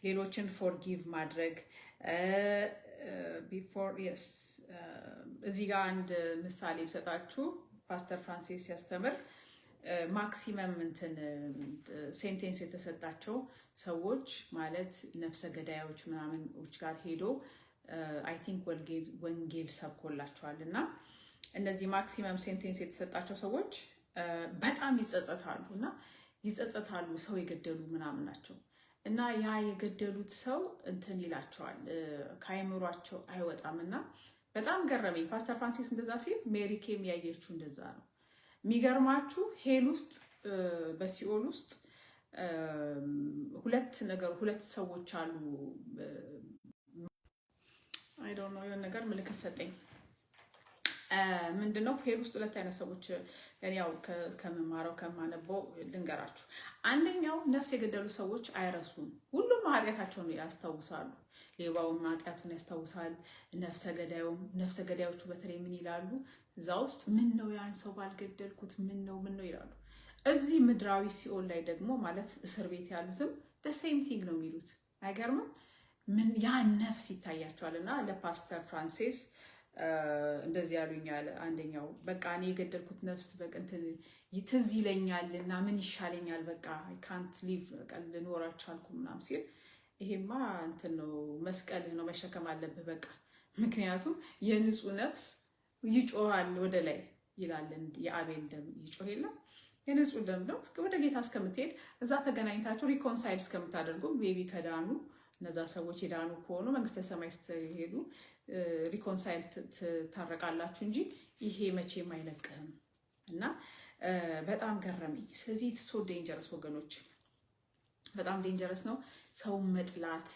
ሌሎችን ፎርጊቭ ማድረግ before yes እዚህ ጋር አንድ ምሳሌ ብሰጣችሁ ፓስተር ፍራንሲስ ሲያስተምር ማክሲመም እንትን ሴንቴንስ የተሰጣቸው ሰዎች ማለት ነፍሰ ገዳዮች ምናምኖች ጋር ሄዶ አይ ቲንክ ወንጌል ሰብኮላቸዋል እና እነዚህ ማክሲመም ሴንቴንስ የተሰጣቸው ሰዎች በጣም ይጸጸታሉ እና ይጸጸታሉ ሰው የገደሉ ምናምን ናቸው እና ያ የገደሉት ሰው እንትን ይላቸዋል ከአይምሯቸው አይወጣም እና በጣም ገረመኝ። ፓስተር ፍራንሲስ እንደዛ ሲል ሜሪ ኬም ያየችው እንደዛ ነው። የሚገርማችሁ ሄል ውስጥ በሲኦል ውስጥ ሁለት ሰዎች አሉ። አይ ዶንት ኖ የሆነ ነገር ምልክት ሰጠኝ። ምንድነው ሄል ውስጥ ሁለት አይነት ሰዎች ያው ከመማራው ከማነበው ልንገራችሁ። አንደኛው ነፍስ የገደሉ ሰዎች አይረሱም። ሁሉም ኃጢአታቸውን ያስታውሳሉ። ሌባውም ኃጢአቱን ያስታውሳል። ነፍሰ ገዳዮቹ በተለይ ምን ይላሉ? እዛ ውስጥ ምን ነው ያን ሰው ባልገደልኩት ምን ነው ይላሉ። እዚህ ምድራዊ ሲኦል ላይ ደግሞ ማለት እስር ቤት ያሉትም the same thing ነው የሚሉት። አይገርምም? ምን ያ ነፍስ ይታያቸዋልና ለፓስተር ፍራንሲስ እንደዚህ ያሉኛል። አንደኛው በቃ እኔ የገደልኩት ነፍስ በቅንትን ትዝ ይለኛል እና ምን ይሻለኛል በቃ I can't live ልኖር አልቻልኩም ምናምን ሲል ይሄማ እንትን ነው መስቀልህ ነው መሸከም አለብህ በቃ ምክንያቱም የንጹህ ነፍስ ይጮሃል ወደ ላይ ይላል። የአቤል ደም ይጮህ የለም የንጹህ ደም ነው። ወደ ጌታ እስከምትሄድ እዛ ተገናኝታችሁ ሪኮንሳይል እስከምታደርጉ ቤቢ ከዳኑ እነዛ ሰዎች የዳኑ ከሆኑ መንግስተ ሰማይ ስትሄዱ ሪኮንሳይል ታረቃላችሁ እንጂ ይሄ መቼም አይለቅህም እና በጣም ገረመኝ። ስለዚህ ሶ ዴንጀረስ ወገኖች፣ በጣም ዴንጀረስ ነው። ሰው መጥላት፣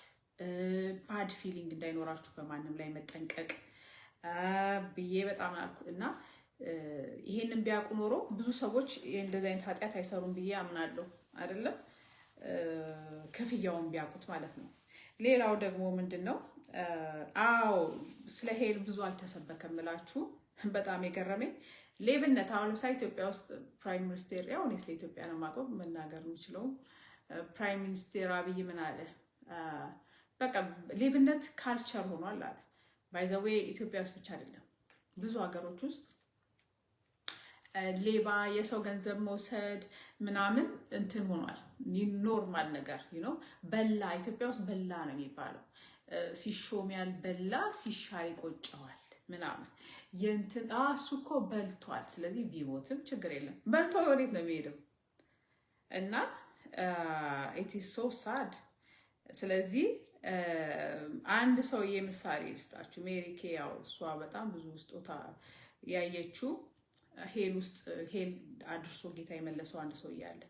ባድ ፊሊንግ እንዳይኖራችሁ በማንም ላይ መጠንቀቅ ብዬ በጣም አልኩ እና ይሄንን ቢያውቁ ኖሮ ብዙ ሰዎች እንደዚህ አይነት ኃጢአት አይሰሩም ብዬ አምናለሁ። አይደለም ክፍያውን ቢያውቁት ማለት ነው። ሌላው ደግሞ ምንድነው ስለ ሄል ብዙ አልተሰበከም እላችሁ በጣም የገረመኝ ሌብነት። አሁን ለምሳሌ ኢትዮጵያ ውስጥ ፕራይም ሚኒስቴር ያው እኔ ስለ ኢትዮጵያ ነው የማውቀው መናገር የምችለው ፕራይም ሚኒስቴር አብይ ምን አለ? በቃ ሌብነት ካልቸር ሆኗል አለ። ባይ ዘ ዌይ ኢትዮጵያ ውስጥ ብቻ አይደለም ብዙ ሀገሮች ውስጥ ሌባ የሰው ገንዘብ መውሰድ ምናምን እንትን ሆኗል። ኖርማል ነገር በላ ኢትዮጵያ ውስጥ በላ ነው የሚባለው። ሲሾም ያልበላ ሲሻር ይቆጨዋል ምናምን የእንትን እሱ እኮ በልቷል፣ ስለዚህ ቢሞትም ችግር የለም። በልቶ ወዴት ነው የሚሄደው? እና ኢት ኢዝ ሶ ሳድ። ስለዚህ አንድ ሰውዬ ምሳሌ ልስጣችሁ። ሜሪ ኬ ያው እሷ በጣም ብዙ ስጦታ ያየችው ሄል ውስጥ ሄል አድርሶ ጌታ የመለሰው አንድ ሰውዬ አለ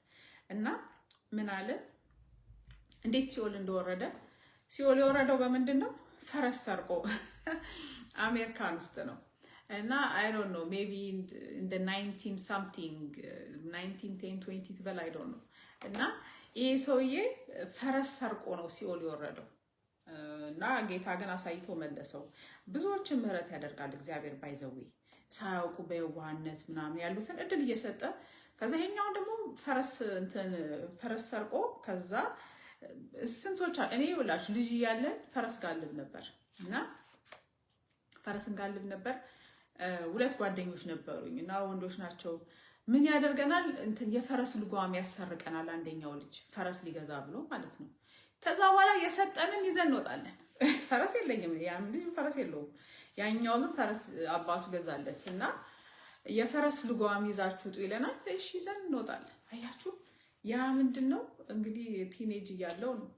እና ምን አለ? እንዴት ሲኦል እንደወረደ። ሲኦል የወረደው በምንድን ነው? ፈረስ ሰርቆ አሜሪካን ውስጥ ነው እና አይ ዶንት ኖ ሜቢ ኢን ዘ 19 something 1910 20 ትበል አይ ዶንት ኖ። እና ይሄ ሰውዬ ፈረስ ሰርቆ ነው ሲኦል የወረደው እና ጌታ ግን አሳይቶ መለሰው። ብዙዎችን ምህረት ያደርጋል እግዚአብሔር ባይዘዌ ሳያውቁ በየዋህነት ምናምን ያሉትን እድል እየሰጠ ከዛ ይሄኛው ደግሞ ፈረስ ሰርቆ ከዛ ስንቶች እኔ ይኸውላችሁ ልጅ እያለን ፈረስ ጋልብ ነበር እና ፈረስን ጋልብ ነበር። ሁለት ጓደኞች ነበሩኝ እና ወንዶች ናቸው። ምን ያደርገናል? የፈረስ ልጓም ያሰርቀናል። አንደኛው ልጅ ፈረስ ሊገዛ ብሎ ማለት ነው። ከዛ በኋላ የሰጠንን ይዘን እንወጣለን። ፈረስ የለኝም፣ ያም ልጅ ፈረስ የለውም። ያኛው ግን ፈረስ አባቱ ገዛለት እና የፈረስ ልጓም ይዛችሁ ውጡ ይለናል። እሺ ይዘን እንወጣለን። አያችሁ ያ ምንድነው እንግዲህ ቲኔጅ እያለው ነው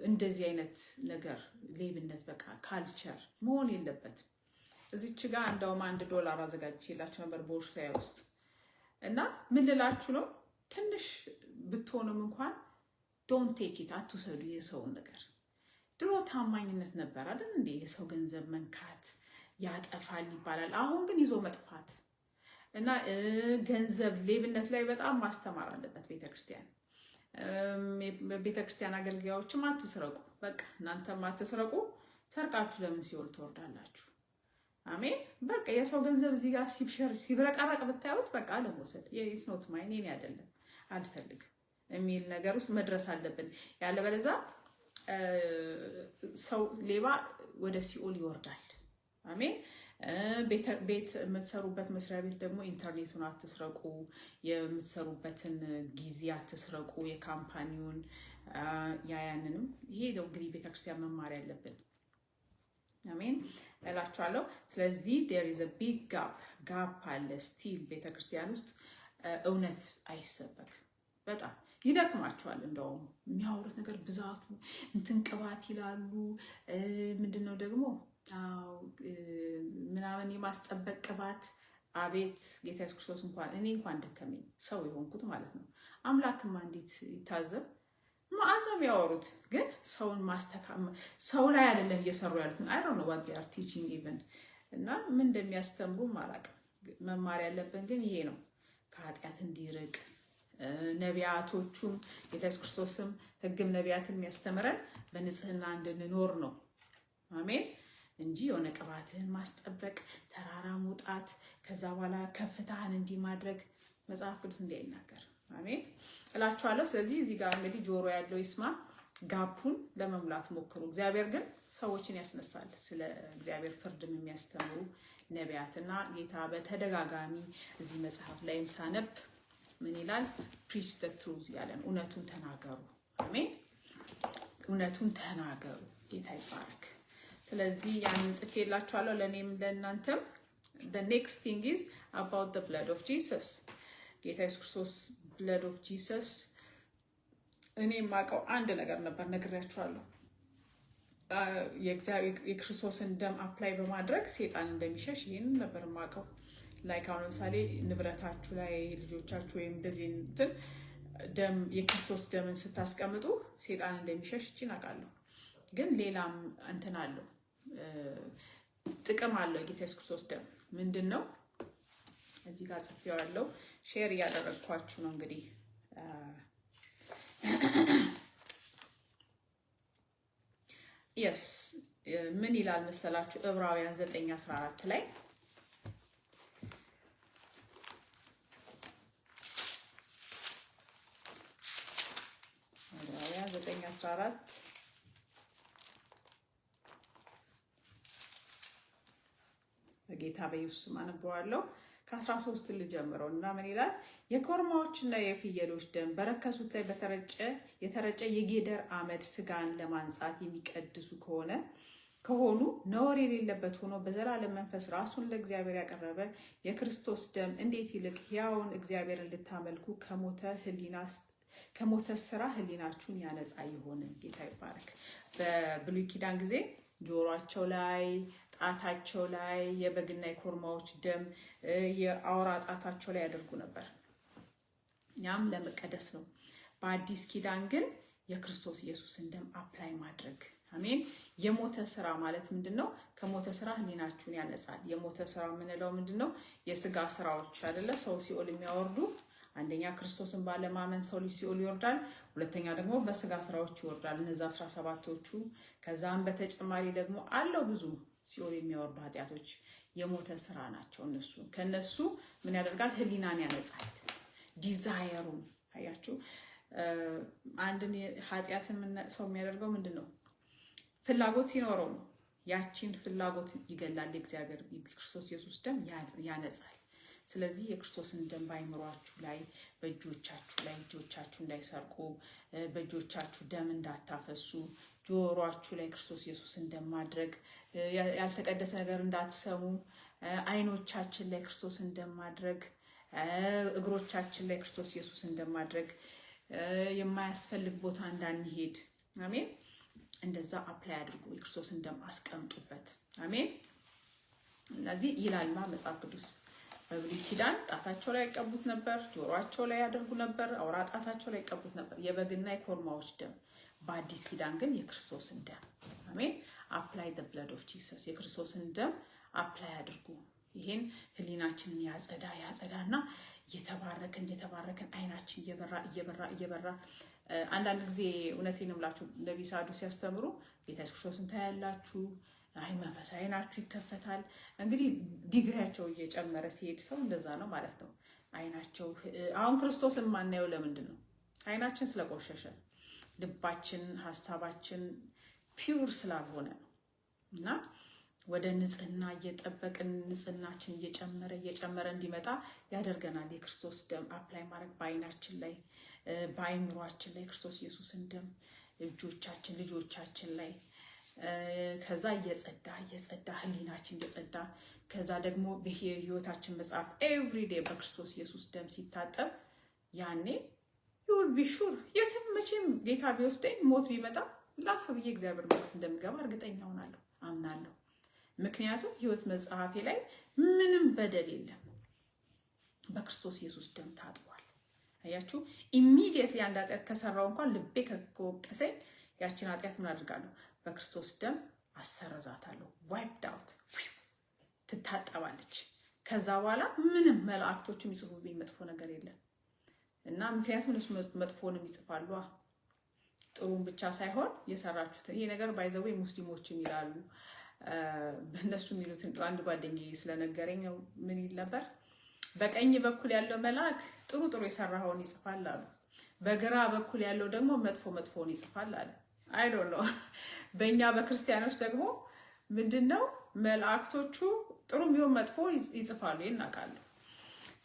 እንደዚህ አይነት ነገር ሌብነት በቃ ካልቸር መሆን የለበትም። እዚች ጋር እንደውም $1 አዘጋጅቼላችሁ ነበር ቦርሳዬ ውስጥ እና ምን ልላችሁ ነው ትንሽ ብትሆኑም እንኳን ዶንት ቴክ ኢት አትውሰዱ የሰውን ነገር። ድሮ ታማኝነት ነበር አይደል እንዴ? የሰው ገንዘብ መንካት ያጠፋል ይባላል። አሁን ግን ይዞ መጥፋት እና ገንዘብ ሌብነት ላይ በጣም ማስተማር አለበት ቤተክርስቲያን። ቤተክርስቲያን አገልጋዮችም አትስረቁ፣ በቃ እናንተም አትስረቁ። ሰርቃችሁ ለምን ሲኦል ትወርዳላችሁ? አሜን። በቃ የሰው ገንዘብ እዚህ ጋር ሲብረቀረቅ ብታዩት በቃ አለመውሰድ ኢትስ ኖት ማይን የኔ አይደለም አልፈልግም የሚል ነገር ውስጥ መድረስ አለብን። ያለበለዚያ ሰው ሌባ ወደ ሲኦል ይወርዳል። አሜን። ቤት የምትሰሩበት መስሪያ ቤት ደግሞ ኢንተርኔቱን አትስረቁ፣ የምትሰሩበትን ጊዜ አትስረቁ፣ የካምፓኒውን ያንንም። ይሄ ነው እንግዲህ ቤተክርስቲያን መማር ያለብን። አሜን እላችኋለሁ። ስለዚህ there is a big gap አለ ስቲል ቤተክርስቲያን ውስጥ እውነት አይሰበክም። በጣም ይደክማቸዋል። እንደውም የሚያወሩት ነገር ብዛቱ እንትን ቅባት ይላሉ። ምንድነው ደግሞ ምናምን የማስጠበቅ ቅባት። አቤት ጌታ ኢየሱስ ክርስቶስ እኔ እንኳን ደከመኝ ሰው የሆንኩት ማለት ነው። አምላክማ እንዴት ይታዘብ ማአት ነው የሚያወሩት፣ ግን ሰውን ሰው ላይ አይደለም እየሰሩ ያሉት። አይ ዶንት ኖ what they are teaching even እና ምን እንደሚያስተምሩ አላውቅም። መማር ያለብን ግን ይሄ ነው፣ ከኃጢአት እንዲርቅ ነቢያቶቹም ጌታ ኢየሱስ ክርስቶስም ሕግም ነቢያትን የሚያስተምረን በንጽህና እንድንኖር ነው። አሜን እንጂ የሆነ ቅባትህን ማስጠበቅ፣ ተራራ መውጣት፣ ከዛ በኋላ ከፍታህን እንዲህ ማድረግ መጽሐፍ ቅዱስ እንዲህ አይናገር። አሜን እላችኋለሁ። ስለዚህ እዚህ ጋር እንግዲህ ጆሮ ያለው ይስማ፣ ጋፑን ለመሙላት ሞክሩ። እግዚአብሔር ግን ሰዎችን ያስነሳል፣ ስለ እግዚአብሔር ፍርድም የሚያስተምሩ ነቢያትና ጌታ በተደጋጋሚ እዚህ መጽሐፍ ላይም ሳነብ ምን ይላል? ፕሪች ዘ ትሩዝ ያለን፣ እውነቱን ተናገሩ። አሜን እውነቱን ተናገሩ። ጌታ ይባረክ። ስለዚህ ያንን ጽፌላችኋለሁ ለእኔም ለእናንተም። the next thing is about the blood of Jesus። ጌታ ኢየሱስ ክርስቶስ blood of Jesus እኔ የማውቀው አንድ ነገር ነበር፣ ነግሬያችኋለሁ። የክርስቶስን ደም አፕላይ በማድረግ ሴጣን እንደሚሸሽ ይሄን ነበር የማውቀው። ላይክ አሁን ለምሳሌ ንብረታችሁ ላይ ልጆቻችሁ ወይም እንደዚህ እንትን ደም የክርስቶስ ደምን ስታስቀምጡ ሴጣን እንደሚሸሽ እቺን አውቃለሁ። ግን ሌላም እንትን አለው፣ ጥቅም አለው የጌታ ኢየሱስ ክርስቶስ ደም ምንድነው? እዚህ ጋር ጽፌዋለሁ፣ ሼር እያደረግኳችሁ ነው። እንግዲህ ምን ይላል መሰላችሁ? ዕብራውያን 9:14 ላይ ዕብራውያን 9:14 በጌታ በኢየሱስ አነበዋለሁ። ከ13 ልጀምረው እና ምን ይላል? የኮርማዎችና የፍየሎች ደም በረከሱት ላይ የተረጨ የጌደር አመድ ስጋን ለማንጻት የሚቀድሱ ከሆኑ ነውር የሌለበት ሆኖ በዘላለም መንፈስ ራሱን ለእግዚአብሔር ያቀረበ የክርስቶስ ደም እንዴት ይልቅ ሕያውን እግዚአብሔርን ልታመልኩ ከሞተ ስራ ህሊናችሁን ያነጻ ይሆን። ጌታ ይባረክ። በብሉይ ኪዳን ጊዜ ጆሮአቸው ላይ ጣታቸው ላይ የበግና የኮርማዎች ደም የአውራ ጣታቸው ላይ ያደርጉ ነበር። ያም ለመቀደስ ነው። በአዲስ ኪዳን ግን የክርስቶስ ኢየሱስን ደም አፕላይ ማድረግ። አሜን። የሞተ ስራ ማለት ምንድነው? ከሞተ ስራ ህሊናችሁን ያነጻል። የሞተ ስራ የምንለው ምንድነው? የስጋ ስራዎች አይደለ? ሰው ሲኦል የሚያወርዱ አንደኛ ክርስቶስን ባለማመን ሰው ልጅ ሲኦል ይወርዳል። ሁለተኛ ደግሞ በስጋ ስራዎች ይወርዳል። እነዛ 17ቶቹ። ከዛም በተጨማሪ ደግሞ አለው ብዙ ሲኦል የሚያወርዱ ኃጢአቶች የሞተ ስራ ናቸው። ከነሱ ምን ያደርጋል? ህሊናን ያነጻል። ዲዛየሩን አያችሁ። አንድን ኃጢአትን ሰው የሚያደርገው ምንድነው? ፍላጎት ሲኖረው ነው። ያቺን ፍላጎት ይገላል። የእግዚአብሔር ክርስቶስ ኢየሱስ ደም ያነጻል። ስለዚህ የክርስቶስን ደም ባይምሯችሁ ላይ በእጆቻችሁ ላይ እጆቻችሁ እንዳይሰርቁ፣ በእጆቻችሁ ደም እንዳታፈሱ፣ ጆሮአችሁ ላይ ክርስቶስ ኢየሱስን ደም ማድረግ፣ ያልተቀደሰ ነገር እንዳትሰሙ፣ አይኖቻችን ላይ ክርስቶስን ደም ማድረግ፣ እግሮቻችን ላይ ክርስቶስ ኢየሱስን ደም ማድረግ፣ የማያስፈልግ ቦታ እንዳንሄድ። አሜን። እንደዛ አፕላይ አድርጉ። የክርስቶስን ደም አስቀምጡበት። አሜን። ስለዚህ ይላልማ መጽሐፍ ቅዱስ በብሉይ ኪዳን ጣታቸው ላይ ያቀቡት ነበር፣ ጆሮአቸው ላይ ያደርጉ ነበር፣ አውራ ጣታቸው ላይ ያቀቡት ነበር፣ የበግና የኮርማዎች ደም። በአዲስ ኪዳን ግን የክርስቶስን ደም አሜን። አፕላይ ዘ ብለድ ኦፍ ጂሰስ፣ የክርስቶስን ደም አፕላይ አድርጉ። ይሄን ህሊናችንን ያጸዳና እየተባረከን አይናችን እየበራ አንዳንድ ጊዜ እውነቴን እምላችሁ ነቢይ ሳዱ ሲያስተምሩ ጌታ ኢየሱስ ክርስቶስን ታያላችሁ፣ አይ መንፈሳዊ አይናችሁ ይከፈታል። እንግዲህ ዲግሪያቸው እየጨመረ ሲሄድ ሰው እንደዛ ነው ማለት ነው። አይናቸው አሁን ክርስቶስን ማናየው ለምንድን ነው? አይናችን ስለቆሸሸ፣ ልባችን ሀሳባችን ፒውር ስላልሆነ ነው። እና ወደ ንጽህና እየጠበቅን ንጽህናችን እየጨመረ እንዲመጣ ያደርገናል። የክርስቶስ ደም አፕላይ ማድረግ በአይናችን ላይ በአይምሯችን ላይ ክርስቶስ ኢየሱስን ደም ልጆቻችን ላይ ከዛ እየጸዳ ህሊናችን እየጸዳ ከዛ ደግሞ በህይወታችን መጽሐፍ ኤቭሪዴይ በክርስቶስ ኢየሱስ ደም ሲታጠብ ያኔ ይሁን ቢሹር የትም መቼም ጌታ ቢወስደኝ ሞት ቢመጣ ላፍ ብዬ እግዚአብሔር መንግስት እንደምገባ እርግጠኛ ሆናለሁ፣ አምናለሁ። ምክንያቱም ህይወት መጽሐፌ ላይ ምንም በደል የለም፣ በክርስቶስ ኢየሱስ ደም ታጥቧል። አያችሁ፣ ኢሚዲየትሊ አንድ ኃጢአት ከሰራው እንኳን ልቤ ከወቀሰኝ ያችን ኃጢአት ምን አድርጋለሁ? በክርስቶስ ደም አሰረዛታለሁ። ዋይፕድ አውት፣ ትታጠባለች። ከዛ በኋላ ምንም መላእክቶች የሚጽፉብኝ መጥፎ ነገር የለም። እና ምክንያቱም እነሱ መጥፎንም ይጽፋሉ፣ ጥሩም ብቻ ሳይሆን የሰራችሁትን። ይሄ ነገር ባይዘው ሙስሊሞችም ይላሉ። በእነሱ የሚሉትን አንድ ጓደኛዬ ስለነገረኝ ምን ይል ነበር? በቀኝ በኩል ያለው መልአክ ጥሩ የሰራኸውን ይጽፋል አሉ። በግራ በኩል ያለው ደግሞ መጥፎውን ይጽፋል አለ። አይ ዶንት ኖ። በእኛ በክርስቲያኖች ደግሞ ምንድነው መላእክቶቹ ጥሩ ቢሆን መጥፎ ይጽፋሉ፣ ይናቃሉ።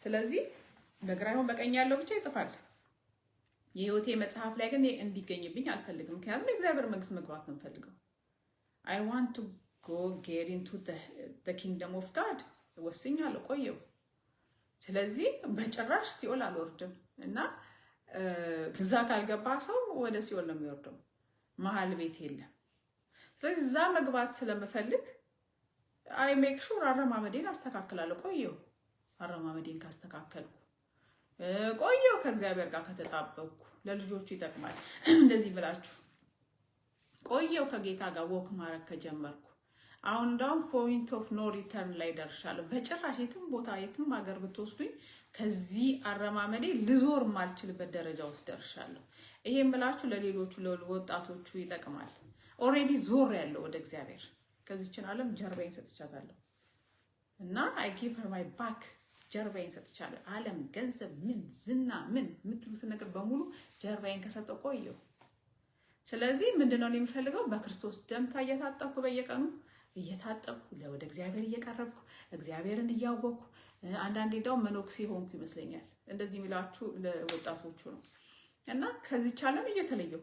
ስለዚህ በግራ ይሁን በቀኝ ያለው ብቻ ይጽፋል። የህይወቴ መጽሐፍ ላይ ግን እንዲገኝብኝ አልፈልግም። ምክንያቱም የእግዚአብሔር መንግስት መግባት ነው የምፈልገው። I want to go get into the kingdom of God ወስኛለሁ፣ ቆየው። ስለዚህ በጭራሽ ሲኦል አልወርድም እና ግዛ ካልገባ ሰው ወደ ሲኦል ነው የሚወርደው። መሀል ቤት የለም። ስለዚህ እዛ መግባት ስለምፈልግ አይ ሜክ ሹር አረማመዴን አስተካክላለሁ። ቆየው አረማመዴን ካስተካከልኩ ቆየው ከእግዚአብሔር ጋር ከተጣበቅኩ ለልጆቹ ይጠቅማል። እንደዚህ ብላችሁ ቆየው ከጌታ ጋር ወክ ማድረግ ከጀመርኩ አሁን እንዳውም ፖይንት ኦፍ ኖ ሪተርን ላይ ደርሻለሁ። በጭራሽ የትም ቦታ የትም ሀገር ብትወስዱኝ ከዚህ አረማመዴ ልዞር ማልችልበት ደረጃ ውስጥ ደርሻለሁ። ይሄ የምላችሁ ለሌሎቹ ለወጣቶቹ ይጠቅማል። ኦልሬዲ ዞር ያለው ወደ እግዚአብሔር ከዚችን ዓለም ጀርባዬን ሰጥቻታለሁ እና አይ ጊቭ ሄር ማይ ባክ ጀርባዬን ሰጥቻለሁ። ዓለም፣ ገንዘብ፣ ምን ዝና ምን የምትሉትን ነገር በሙሉ ጀርባዬን ከሰጠው ቆየው። ስለዚህ ምንድነው የሚፈልገው? በክርስቶስ ደም እየታጠብኩ በየቀኑ እየታጠብኩ ወደ እግዚአብሔር እየቀረብኩ እግዚአብሔርን እያወቅኩ አንዳንዴ እንዳው መኖክሴ ሆንኩ ይመስለኛል። እንደዚህ የሚላችሁ ለወጣቶቹ ነው። እና ከዚች ዓለም እየተለየው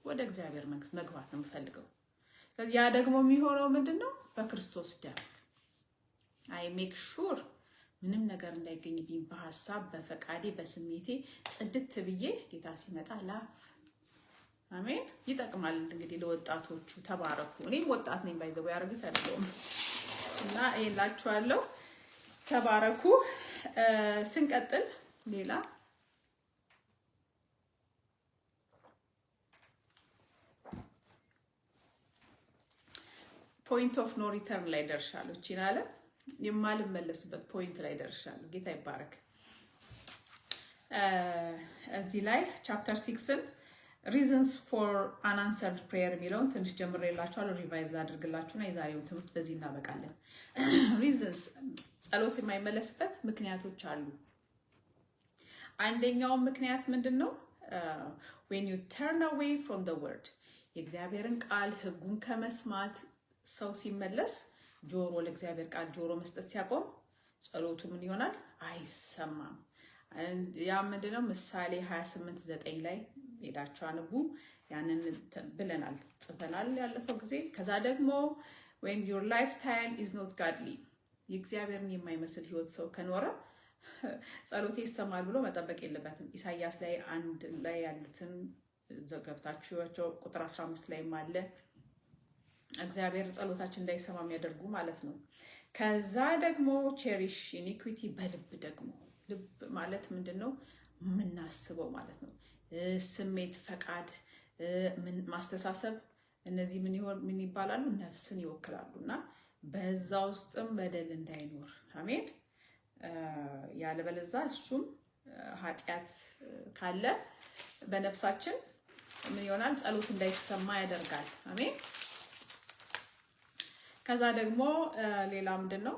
ወደ እግዚአብሔር መንግስት መግባት ነው የምፈልገው። ስለዚህ ያ ደግሞ የሚሆነው ምንድነው? በክርስቶስ ደም አይ ሜክ ሹር ምንም ነገር እንዳይገኝብኝ በሐሳብ በፈቃዴ በስሜቴ ጽድት ብዬ ጌታ ሲመጣ ላፍ። አሜን። ይጠቅማል። እንግዲህ ለወጣቶቹ ተባረኩ። እኔም ወጣት ነኝ፣ ባይዘው ያርግት አይደለም እና እላችኋለሁ ተባረኩ። ስንቀጥል ሌላ ፖይንት ኦፍ ኖ ሪተርን ላይ ደርሻለሁ። ይችላል የማልመለስበት ፖይንት ላይ ደርሻለሁ። ጌታ ይባረክ። እዚህ ላይ ቻፕተር 6ን ሪዝንስ ፎር አንአንሰርድ ፕሬየር የሚለውን ትንሽ ጀምሬላችኋለሁ። ሪቫይዝ ላድርግላችሁና የዛሬውን ትምህርት በዚህ እናበቃለን። ሪዝንስ ጸሎት የማይመለስበት ምክንያቶች አሉ። አንደኛው ምክንያት ምንድነው? when you turn away from the word የእግዚአብሔርን ቃል ህጉን ከመስማት ሰው ሲመለስ ጆሮ ለእግዚአብሔር ቃል ጆሮ መስጠት ሲያቆም ጸሎቱ ምን ይሆናል? አይሰማም። ያ ምንድነው? ምሳሌ 28:9 ላይ ሄዳችሁ አንቡ። ያንን ብለናል፣ ጽፈናል ያለፈው ጊዜ። ከዛ ደግሞ when your lifetime is not godly የእግዚአብሔርን የማይመስል ህይወት ሰው ከኖረ ጸሎቴ ይሰማል ብሎ መጠበቅ የለበትም። ኢሳይያስ ላይ 1 ላይ ያሉትን ዘገብታችኋቸው ቁጥር 15 ላይ አለ እግዚአብሔር ጸሎታችን እንዳይሰማ የሚያደርጉ ማለት ነው። ከዛ ደግሞ ቼሪሽ ኢኒኩዊቲ በልብ ደግሞ ልብ ማለት ምንድነው? የምናስበው ማለት ነው። ስሜት፣ ፈቃድ፣ ማስተሳሰብ እነዚህ ምን ይባላሉ? ነፍስን ይወክላሉ። እና በዛ ውስጥም በደል እንዳይኖር አሜን። ያለበለዚያ እሱም ኃጢአት ካለ በነፍሳችን ምን ይሆናል? ጸሎት እንዳይሰማ ያደርጋል። አሜን። ከዛ ደግሞ ሌላ ምንድነው?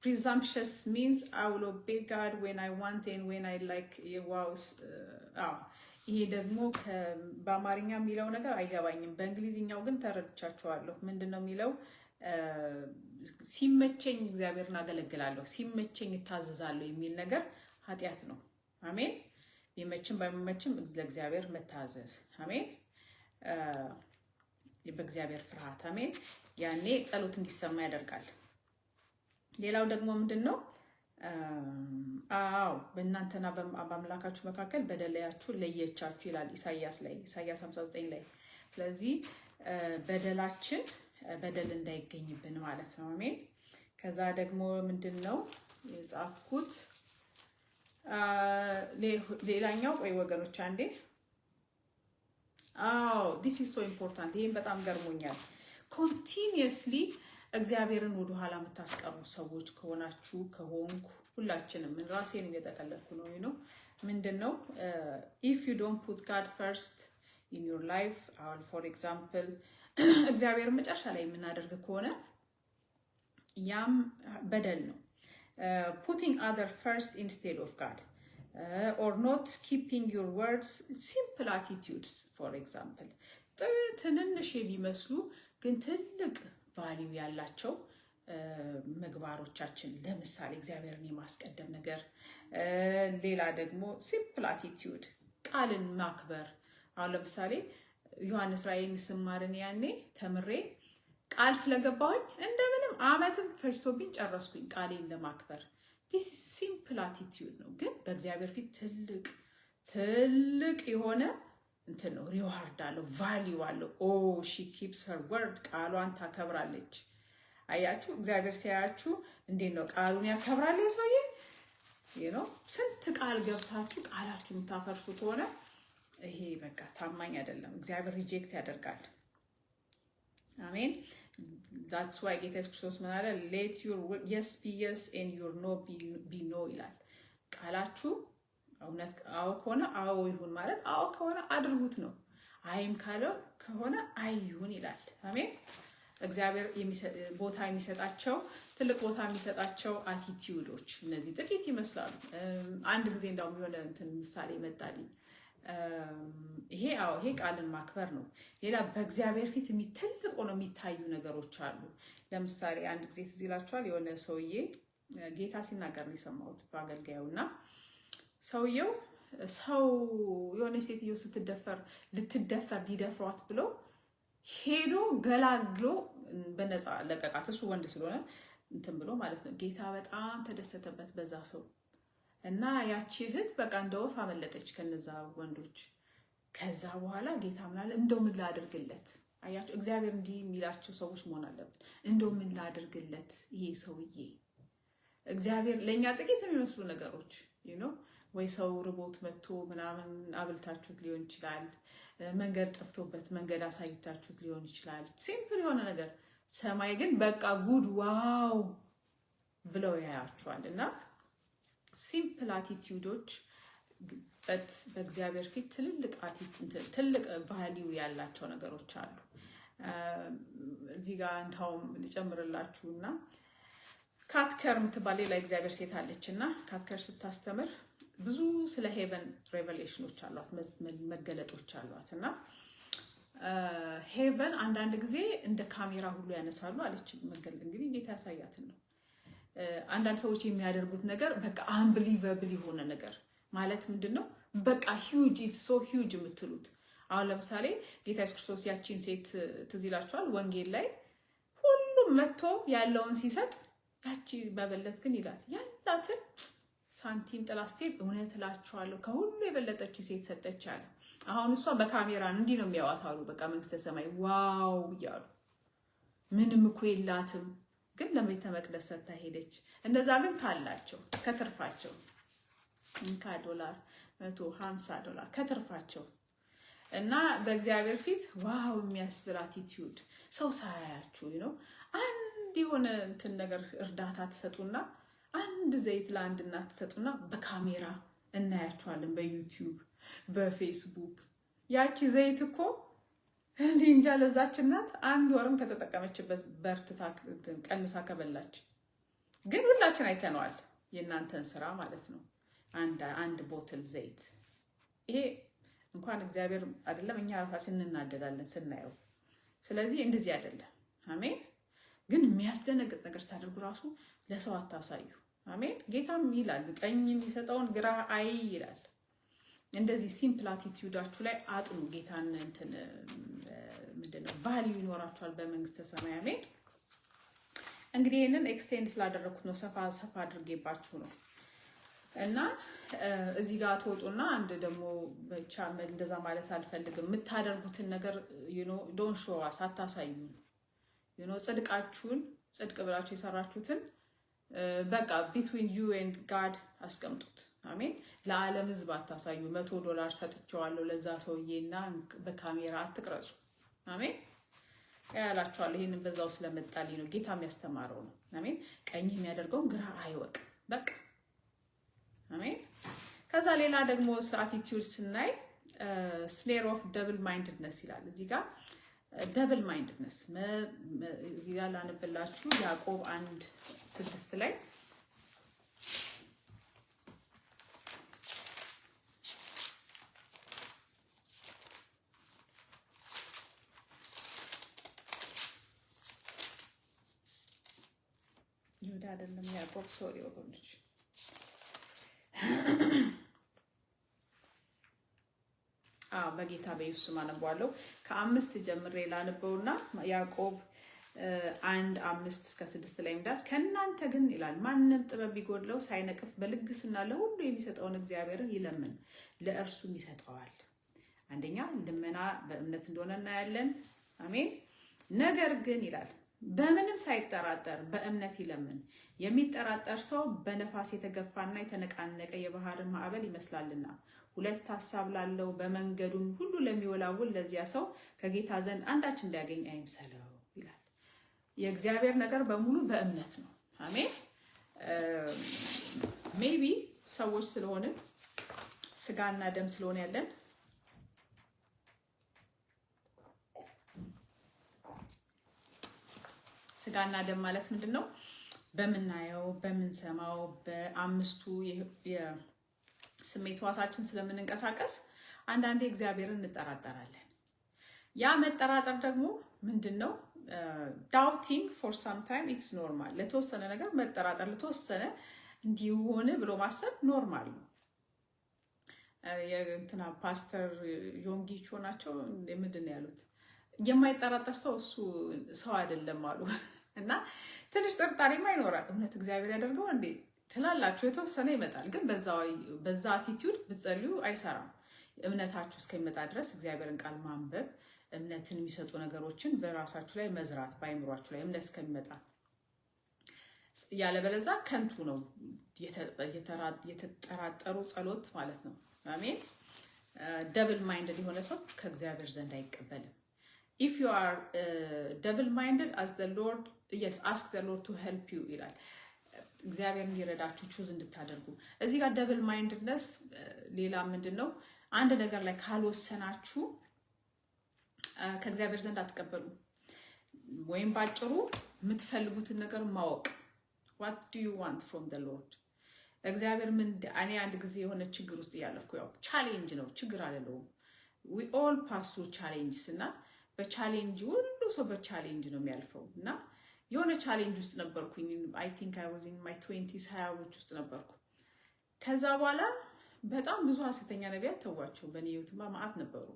presumptuous means I will obey God when I want and when I like. ይሄ ደግሞ በአማርኛ የሚለው ነገር አይገባኝም። በእንግሊዝኛው ግን ተረድቻቸዋለሁ። ምንድነው የሚለው? ሲመቸኝ እግዚአብሔርን አገለግላለሁ፣ ሲመቸኝ እታዘዛለሁ የሚል ነገር ኃጢአት ነው። አሜን። ቢመችም ባይመችም ለእግዚአብሔር መታዘዝ። አሜን። በእግዚአብሔር ፍርሃት። አሜን። ያኔ ጸሎት እንዲሰማ ያደርጋል። ሌላው ደግሞ ምንድነው? በእናንተና በአምላካችሁ መካከል በደላያችሁ ለየቻችሁ ይላል ኢሳይያስ 59 ላይ። ስለዚህ በደል እንዳይገኝብን ማለት ነው። አሜን። ከዛ ደግሞ ምንድነው የጻፍኩት? ሌላኛው ቆይ ወገኖች አንዴ this is so important። ይሄን በጣም ገርሞኛል። continuously እግዚአብሔርን ወደ ኋላ የምታስቀሩ ሰዎች ከሆናችሁ ከሆንኩ ሁላችንም ራሴን እየተቀለልኩ ነው ምንድነው if you don't put God first in your life, or for example እግዚአብሔርን መጨረሻ ላይ የምናደርግ ከሆነ ያም በደል ነው። putting other first instead of God, or not keeping your words, simple attitudes for example ትንንሽ የሚመስሉ ግን ትልቅ ቫልዩ ያላቸው ምግባሮቻችን፣ ለምሳሌ እግዚአብሔርን የማስቀደም ነገር። ሌላ ደግሞ ሲምፕል አቲቲዩድ፣ ቃልን ማክበር። አሁን ለምሳሌ ዮሐንስ ራእይን ስማርን ያኔ ተምሬ ቃል ስለገባሁኝ እንደምንም ዓመትም ፈጅቶብኝ ጨረስኩኝ ቃሌን ለማክበር። this is simple attitude ነው፣ ግን በእግዚአብሔር ፊት ትልቅ የሆነ እንትን ነው፣ ሪዋርድ አለው፣ ቫልዩ አለው። she keeps her word፣ ቃሏን ታከብራለች። አያችሁ እግዚአብሔር ሲያያችሁ እንዴት ነው ቃሉን ያከብራል ሰውዬ። ስንት ቃል ገብታችሁ ቃላችሁን የምታፈርሱ ከሆነ ይሄ በቃ ታማኝ አይደለም፣ እግዚአብሔር ሪጀክት ያደርጋል። አሜን። that's why ጌታ ኢየሱስ ክርስቶስ ምን አለ? let your yes be yes and your no be no ይላል። ቃላችሁ እውነት አዎ ከሆነ አዎ ይሁን ማለት አዎ ከሆነ አድርጉት ነው። አይም ካለው ከሆነ አይ ይሁን ይላል። አሜን። እግዚአብሔር ቦታ የሚሰጣቸው ትልቅ ቦታ የሚሰጣቸው አቲቲዩዶች እነዚህ ጥቂት ይመስላሉ። አንድ ጊዜ እንዳውም የሆነ እንትን ምሳሌ መጣልኝ። ይሄ ቃልን ማክበር ነው። ሌላ በእግዚአብሔር ፊት ትልቅ ሆነው የሚታዩ ነገሮች አሉ። ለምሳሌ አንድ ጊዜ ትዝ ይላችኋል፣ የሆነ ሰውዬ ጌታ ሲናገር ነው የሰማሁት በአገልጋዩና ሰውየው የሆነ ሴትዮ ልትደፈር ሊደፍሯት ብለው ሄዶ ገላግሎ በነፃ ለቀቃት። እሱ ወንድ ስለሆነ እንትን ብሎ ማለት ነው። ጌታ በጣም ተደሰተበት በዛ ሰው እና ያቺ እህት በቃ እንደ ወፍ አመለጠች ከነዛ ወንዶች። ከዛ በኋላ ጌታ ምናለ እንደው ምን ላድርግለት? አያችሁ እግዚአብሔር እንዲህ የሚላቸው ሰዎች መሆን አለብን። እንደው ምን ላድርግለት ይሄ ሰውዬ? እግዚአብሔር ለኛ ጥቂት የሚመስሉ ነገሮች ወይ ሰው ርቦት መጥቶ ምናምን አብልታችሁት ሊሆን ይችላል። መንገድ ጠፍቶበት መንገድ አሳይታችሁት ሊሆን ይችላል። ሲምፕል የሆነ ነገር። ሰማይ ግን በቃ ጉድ ዋው ብለው ያያችኋል። እና ሲምፕል አቲቲዩዶች በእግዚአብሔር ፊት ትልቅ ቫልዩ ያላቸው ነገሮች አሉ። እዚህ ጋር እንዳውም ልጨምርላችሁና ካትከር የምትባል ሌላ እግዚአብሔር ሴት አለች እና ካትከር ስታስተምር ብዙ ስለ ሄቨን ሬቨሌሽኖች አሏት፣ መገለጦች አሏት። እና ሄቨን አንዳንድ ጊዜ እንደ ካሜራ ሁሉ ያነሳሉ አለች። እንግዲህ ጌታ ያሳያትን ነው። አንዳንድ ሰዎች የሚያደርጉት ነገር በቃ አንብሊቨብል የሆነ ነገር ማለት ምንድነው? በቃ ሂውጅ ኢትስ ሶ ሂውጅ የምትሉት። አሁን ለምሳሌ ጌታ ኢየሱስ ክርስቶስ ያቺን ሴት ትዝ ይላችኋል፣ ወንጌል ላይ ሁሉም መጥቶ ያለውን ሲሰጥ ያቺ በበለት ግን ይላል ያላትን ሳንቲም ጥላ ስትሄድ እውነት እላችኋለሁ ከሁሉ የበለጠች ሴት ሰጠች አለ። አሁን እሷ በካሜራ እንዲህ ነው የሚያዋታሉ። በቃ መንግስተ ሰማይ ዋው እያሉ ምንም እኮ የላትም፣ ግን ለቤተ መቅደስ ሰጥታ ሄደች። እንደዛ ግን ካላቸው ከትርፋቸው እንካ $150 ከትርፋቸው እና በእግዚአብሔር ፊት ዋው የሚያስብል አቲቲዩድ ሰው ሳያያችሁ ነው። አንድ የሆነ እንትን ነገር እርዳታ ትሰጡና አንድ ዘይት ለአንድ እናት ትሰጡና በካሜራ እናያችኋለን፣ በዩቲዩብ በፌስቡክ። ያቺ ዘይት እኮ እንዲህ እንጃ ለዛች እናት 1 ወርም ከተጠቀመችበት በርትታ ቀንሳ ከበላች። ግን ሁላችን አይተነዋል የእናንተን ስራ ማለት ነው። አንድ ቦትል ዘይት ይሄ እንኳን እግዚአብሔር አይደለም እኛ ራሳችን እንናደዳለን ስናየው። ስለዚህ እንደዚህ አይደለም። አሜን። ግን የሚያስደነግጥ ነገር ስታደርጉ ራሱ ለሰው አታሳዩ። አሜን። ጌታም ይላል ቀኝ የሚሰጠውን ግራ አይ ይላል። እንደዚህ ሲምፕል አቲቲዩዳችሁ ላይ አጥኑ። ጌታን እንትን ምንድነው ቫልዩ ይኖራችኋል በመንግስተ ሰማይ። አሜን። እንግዲህ ይሄንን ኤክስቴንድ ስላደረኩት ነው፣ ሰፋ አድርጌባችሁ ነው። እና እዚህ ጋር ተወጡና አንድ ደግሞ ብቻ እንደዛ ማለት አልፈልግም። የምታደርጉትን ነገር ዶንት ሾው አስ አታሳዩ። ጽድቃችሁን ጽድቅ ብላችሁ የሰራችሁትን በቃ ቢትዊን ዩ ኤንድ ጋድ አስቀምጡት። አሜን። ለዓለም ህዝብ አታሳዩ። $100 ሰጥቼዋለሁ ለዛ ሰውዬና በካሜራ አትቅረጹ። አሜን ያላችኋለሁ። ይሄንን በዛው ስለመጣልኝ ነው፣ ጌታ የሚያስተማረው ነው። አሜን። ቀኝ የሚያደርገውን ግራ አይወቅ። በቃ አሜን። ከዛ ሌላ ደግሞ አቲቲዩድ ስናይ ስኔር ኦፍ ደብል ማይንድነስ ይላል እዚህ ጋር። ደብል ማይንድነስ እዚህ ጋር ላንብላችሁ ያዕቆብ 1:6 ላይ ይሁዳ አይደለም ያዕቆብ ሶሪ ወገኖች በጌታ በኢየሱስ ስም አነባለሁ። ከ5 ጀምሬ ላነበውና ያዕቆብ 1:5-6 ላይ እንዳል ከእናንተ ግን ይላል ማንም ጥበብ ቢጎድለው ሳይነቅፍ በልግስና ለሁሉ የሚሰጠውን እግዚአብሔርን ይለምን ለእርሱም ይሰጠዋል። አንደኛ ልመና በእምነት እንደሆነ እናያለን። አሜን። ነገር ግን ይላል በምንም ሳይጠራጠር በእምነት ይለምን። የሚጠራጠር ሰው በነፋስ የተገፋና የተነቃነቀ የባህርን ማዕበል ይመስላልና 2 ሐሳብ ላለው በመንገዱም ሁሉ ለሚወላውል ለዚያ ሰው ከጌታ ዘንድ አንዳች እንዲያገኝ አይምሰለው ይላል። የእግዚአብሔር ነገር በሙሉ በእምነት ነው። አሜን። ሜቢ ሰዎች ስለሆነ ስጋና ደም ስለሆነ ያለን ስጋና ደም ማለት ምንድነው? በምናየው በምንሰማው በአምስቱ የስሜት ሕዋሳችን ስለምንንቀሳቀስ አንዳንዴ እግዚአብሔርን እንጠራጠራለን። ያ መጠራጠር ደግሞ ምንድነው? ዳውቲንግ ፎር ሳም ታይም ኢትስ ኖርማል። ለተወሰነ ነገር መጠራጠር ለተወሰነ እንዲሆን ብሎ ማሰብ ኖርማል ነው። የእንትና ፓስተር ዮንጊቾ ናቸው ምንድን ነው ያሉት? የማይጠራጠር ሰው እሱ ሰው አይደለም አሉ። እና ትንሽ ጥርጣሬማ ይኖራል። እውነት እግዚአብሔር ያደርገው እንዴ ትላላችሁ፣ የተወሰነ ይመጣል። ግን በዛ አቲቲዩድ ብትጸልዩ አይሰራም። እምነታችሁ እስከሚመጣ ድረስ እግዚአብሔርን ቃል ማንበብ፣ እምነትን የሚሰጡ ነገሮችን በራሳችሁ ላይ መዝራት፣ በአይምሯችሁ ላይ እምነት እስከሚመጣ። ያለበለዛ ከንቱ ነው፣ የተጠራጠሩ ጸሎት ማለት ነው። አሜን። ደብል ማይንድድ የሆነ ሰው ከእግዚአብሔር ዘንድ አይቀበልም። if you are double minded as the Lord, yes, ask the Lord to help you ይላል። እግዚአብሔር እንዲረዳችሁ ቹዝ እንድታደርጉ። እዚህ ጋር ደብል ማይንድነስ ሌላ ምንድነው? አንድ ነገር ላይ ካልወሰናችሁ ከእግዚአብሔር ዘንድ አትቀበሉ። ወይም ባጭሩ የምትፈልጉትን ነገር ማወቅ፣ what do you want from the Lord? እግዚአብሔር እኔ አንድ ጊዜ የሆነ ችግር ውስጥ እያለፍኩ ያው ቻሌንጅ ነው፣ ችግር አይደለም። we all pass through challenges እና በቻሌንጅ ሁሉ ሰው በቻሌንጅ ነው የሚያልፈው። እና የሆነ ቻሌንጅ ውስጥ ነበርኩኝ። I think I was in my 20s 20ዎች ውስጥ ነበርኩ። ከዛ በኋላ በጣም ብዙ ሐሰተኛ ነቢያት ተዋቸው። በእኔ ህይወትማ ማዕት ነበሩ።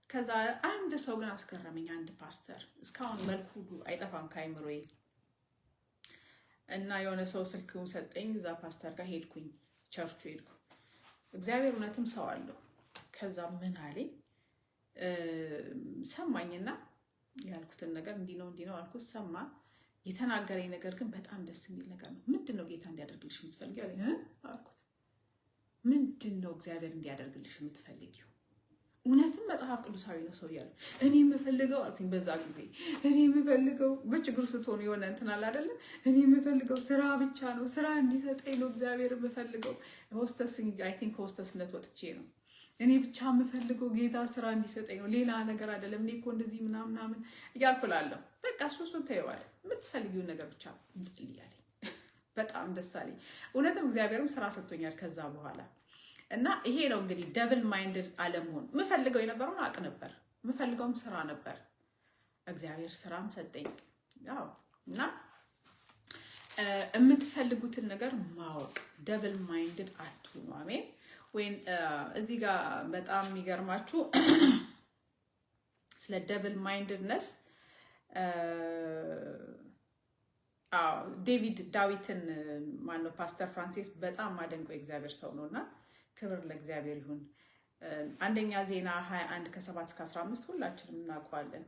ከዛ አንድ ሰው ግን አስገረመኝ። አንድ ፓስተር እስካሁን መልኩ አይጠፋም ከአይምሮዬ። እና የሆነ ሰው ስልኩን ሰጠኝ። እዛ ፓስተር ጋር ሄድኩኝ፣ ቸርቹ ሄድኩ። እግዚአብሔር እውነትም ሰው አለው። ከዛ ምን አለኝ ሰማኝና ያልኩትን ነገር እንዲህ ነው አልኩት። ሰማ። የተናገረኝ ነገር ግን በጣም ደስ የሚል ነገር ነው። ምንድን ነው ጌታ እንዲያደርግልሽ የምትፈልጊው አልኩት። ምንድን ነው እግዚአብሔር እንዲያደርግልሽ የምትፈልጊው? እውነትም መጽሐፍ ቅዱሳዊ ነው ሰው እያሉ እኔ የምፈልገው አልኩኝ። በዛ ጊዜ እኔ የምፈልገው በችግሩ ስትሆኑ የሆነ እንትን አለ አይደለ? እኔ የምፈልገው ስራ ብቻ ነው፣ ስራ እንዲሰጠኝ ነው እግዚአብሔር የምፈልገው። ሆስተስ አይ ቲንክ ሆስተስነት ወጥቼ ነው። እኔ ብቻ የምፈልገው ጌታ ስራ እንዲሰጠኝ ነው፣ ሌላ ነገር አይደለም። እኔ እኮ እንደዚህ ምናምን እያልኩ እላለሁ። በቃ እሱን ተይዋል። የምትፈልጊውን ነገር ብቻ እንጸልያለን። በጣም ደስ አለኝ። እውነትም እግዚአብሔርም ስራ ሰጥቶኛል ከዛ በኋላ እና ይሄ ነው እንግዲህ ደብል ማይንድድ አለመሆን። የምፈልገው የነበረውን አውቅ ነበር፣ የምፈልገውም ስራ ነበር። እግዚአብሔር ስራም ሰጠኝ። ያው እና የምትፈልጉትን ነገር ማወቅ፣ ደብል ማይንድድ አትሁኑ። አሜን። ወይም እዚህ ጋር በጣም የሚገርማችሁ ስለ ደብል ማይንድድነስ ዳዊትን ማነው ፓስተር ፍራንሲስ በጣም ማደንቀው የእግዚአብሔር ሰው ነውና ክብር ለእግዚአብሔር ይሁን። አንደኛ ዜና 21 ከ7-15 ሁላችንም እናውቀዋለን።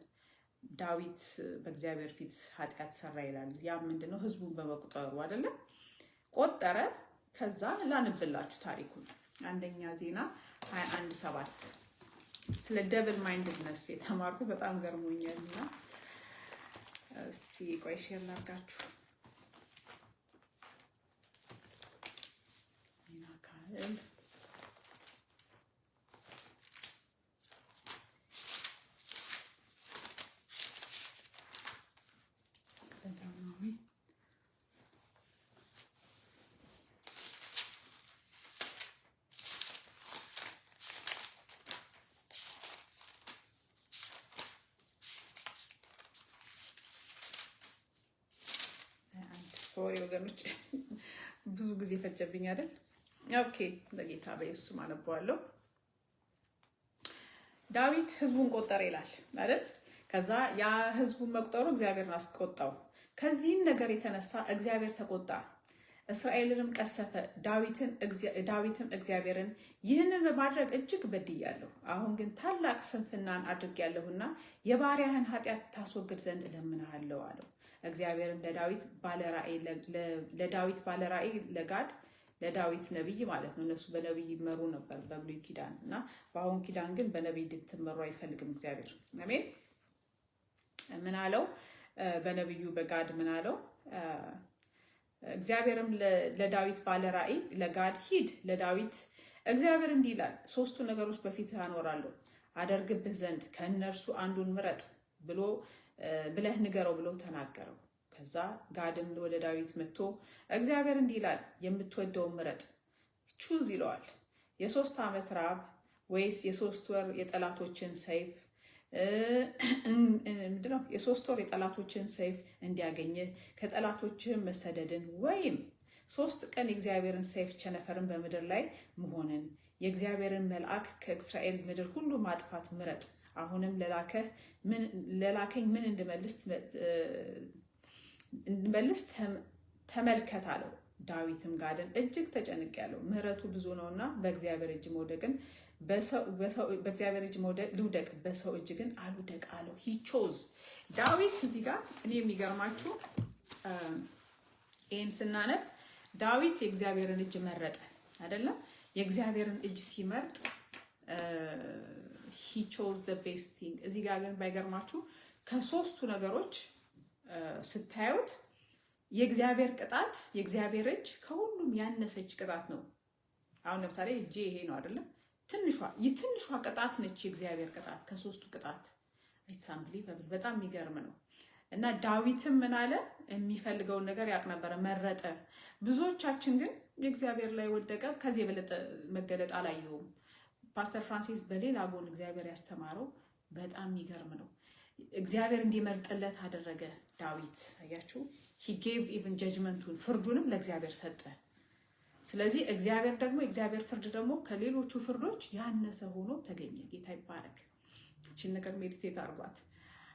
ዳዊት በእግዚአብሔር ፊት ኃጢአት ሰራ ይላል። ያ ምንድነው? ህዝቡን በመቁጠሩ አይደለም፣ ቆጠረ። ከዛ ላንብላችሁ ታሪኩን። አንደኛ ዜና 21:7 ስለ ደብል ማይንድነስ የተማርኩ በጣም ገርሞኛልና እስቲ ቆይ ሼር ላድርጋችሁ። ሶሪ ወገኖች ብዙ ጊዜ ፈጀብኝ አይደል? ኦኬ በጌታ በኢየሱስ አነባዋለሁ። ዳዊት ህዝቡን ቆጠረ ይላል አይደል? ከዛ ያ ህዝቡን መቁጠሩ እግዚአብሔርን አስቆጣው። ከዚህም ነገር የተነሳ እግዚአብሔር ተቆጣ፣ እስራኤልንም ቀሰፈ። ዳዊትም እግዚአብሔርን ይህንን በማድረግ እጅግ በድያለሁ፣ አሁን ግን ታላቅ ስንፍናን አድርጌያለሁና የባሪያህን ኃጢአት ታስወግድ ዘንድ እለምንሃለሁ አለው። እግዚአብሔርም ለዳዊት ባለራእይ ለጋድ ለዳዊት ነብይ ማለት ነው። እነሱ በነብይ ይመሩ ነበር በብሉይ ኪዳን እና በአሁን ኪዳን ግን በነብይ እንድትመሩ አይፈልግም እግዚአብሔር። አሜን። ምን አለው? በነብዩ በጋድ ምን አለው? እግዚአብሔርም ለዳዊት ባለራእይ ለጋድ ሂድ ለዳዊት እግዚአብሔር እንዲህ ይላል፣ 3 ነገሮች በፊትህ አኖራለሁ አደርግብህ ዘንድ ከእነርሱ አንዱን ምረጥ ብለህ ንገረው ብሎ ተናገረው። ከዛ ጋድም ወደ ዳዊት መጥቶ እግዚአብሔር እንዲህ ይላል፣ የምትወደውን ምረጥ ቹዝ ይለዋል። የ3 ዓመት ራብ ወይስ የ3 ወር የጠላቶችን ሰይፍ? ምንድነው? የ3 ወር የጠላቶችን ሰይፍ እንዲያገኝህ ከጠላቶችህም መሰደድን ወይም 3 ቀን የእግዚአብሔርን ሰይፍ ቸነፈርን በምድር ላይ መሆንን የእግዚአብሔርን መልአክ ከእስራኤል ምድር ሁሉ ማጥፋት ምረጥ። አሁንም ለላከኝ ምን እንድመልስ ተመልከት አለው። ዳዊትም ጋድን እጅግ ተጨንቄያለሁ፣ ምሕረቱ ብዙ ነውና በእግዚአብሔር እጅ መውደቅን በእግዚአብሔር እጅ ልውደቅ፣ በሰው እጅ ግን አልውደቅ አለው። ሂ ቾዝ ዳዊት። እዚህ ጋር እኔ የሚገርማችሁ ይህን ስናነብ ዳዊት የእግዚአብሔርን እጅ መረጠ አይደለም? የእግዚአብሔርን እጅ ሲመርጥ he chose the best thing። እዚህ ጋር ግን ባይገርማችሁ ከ3ቱ ነገሮች ስታዩት የእግዚአብሔር ቅጣት የእግዚአብሔር እጅ ከሁሉም ያነሰች ቅጣት ነው። አሁን ለምሳሌ እጄ ይሄ ነው አይደለም? ትንሿ ቅጣት ነች የእግዚአብሔር ቅጣት ከ3ቱ ቅጣት። ኢትስ አንቢሊቨብል በጣም የሚገርም ነው። እና ዳዊትም ምን አለ? የሚፈልገውን ነገር ያውቅ ነበረ፣ መረጠ። ብዙዎቻችን ግን የእግዚአብሔር ላይ ወደቀ። ከዚህ የበለጠ መገለጥ አላየውም። ፓስተር ፍራንሲስ በሌላ ጎን እግዚአብሔር ያስተማረው በጣም የሚገርም ነው። እግዚአብሔር እንዲመርጥለት አደረገ ዳዊት። አያችሁ፣ he gave even judgment-ቱን ፍርዱንም ለእግዚአብሔር ሰጠ። ስለዚህ እግዚአብሔር ደግሞ የእግዚአብሔር ፍርድ ደግሞ ከሌሎቹ ፍርዶች ያነሰ ሆኖ ተገኘ። ጌታ ይባረክ። እቺን ነገር ሜዲቴት አርጓት።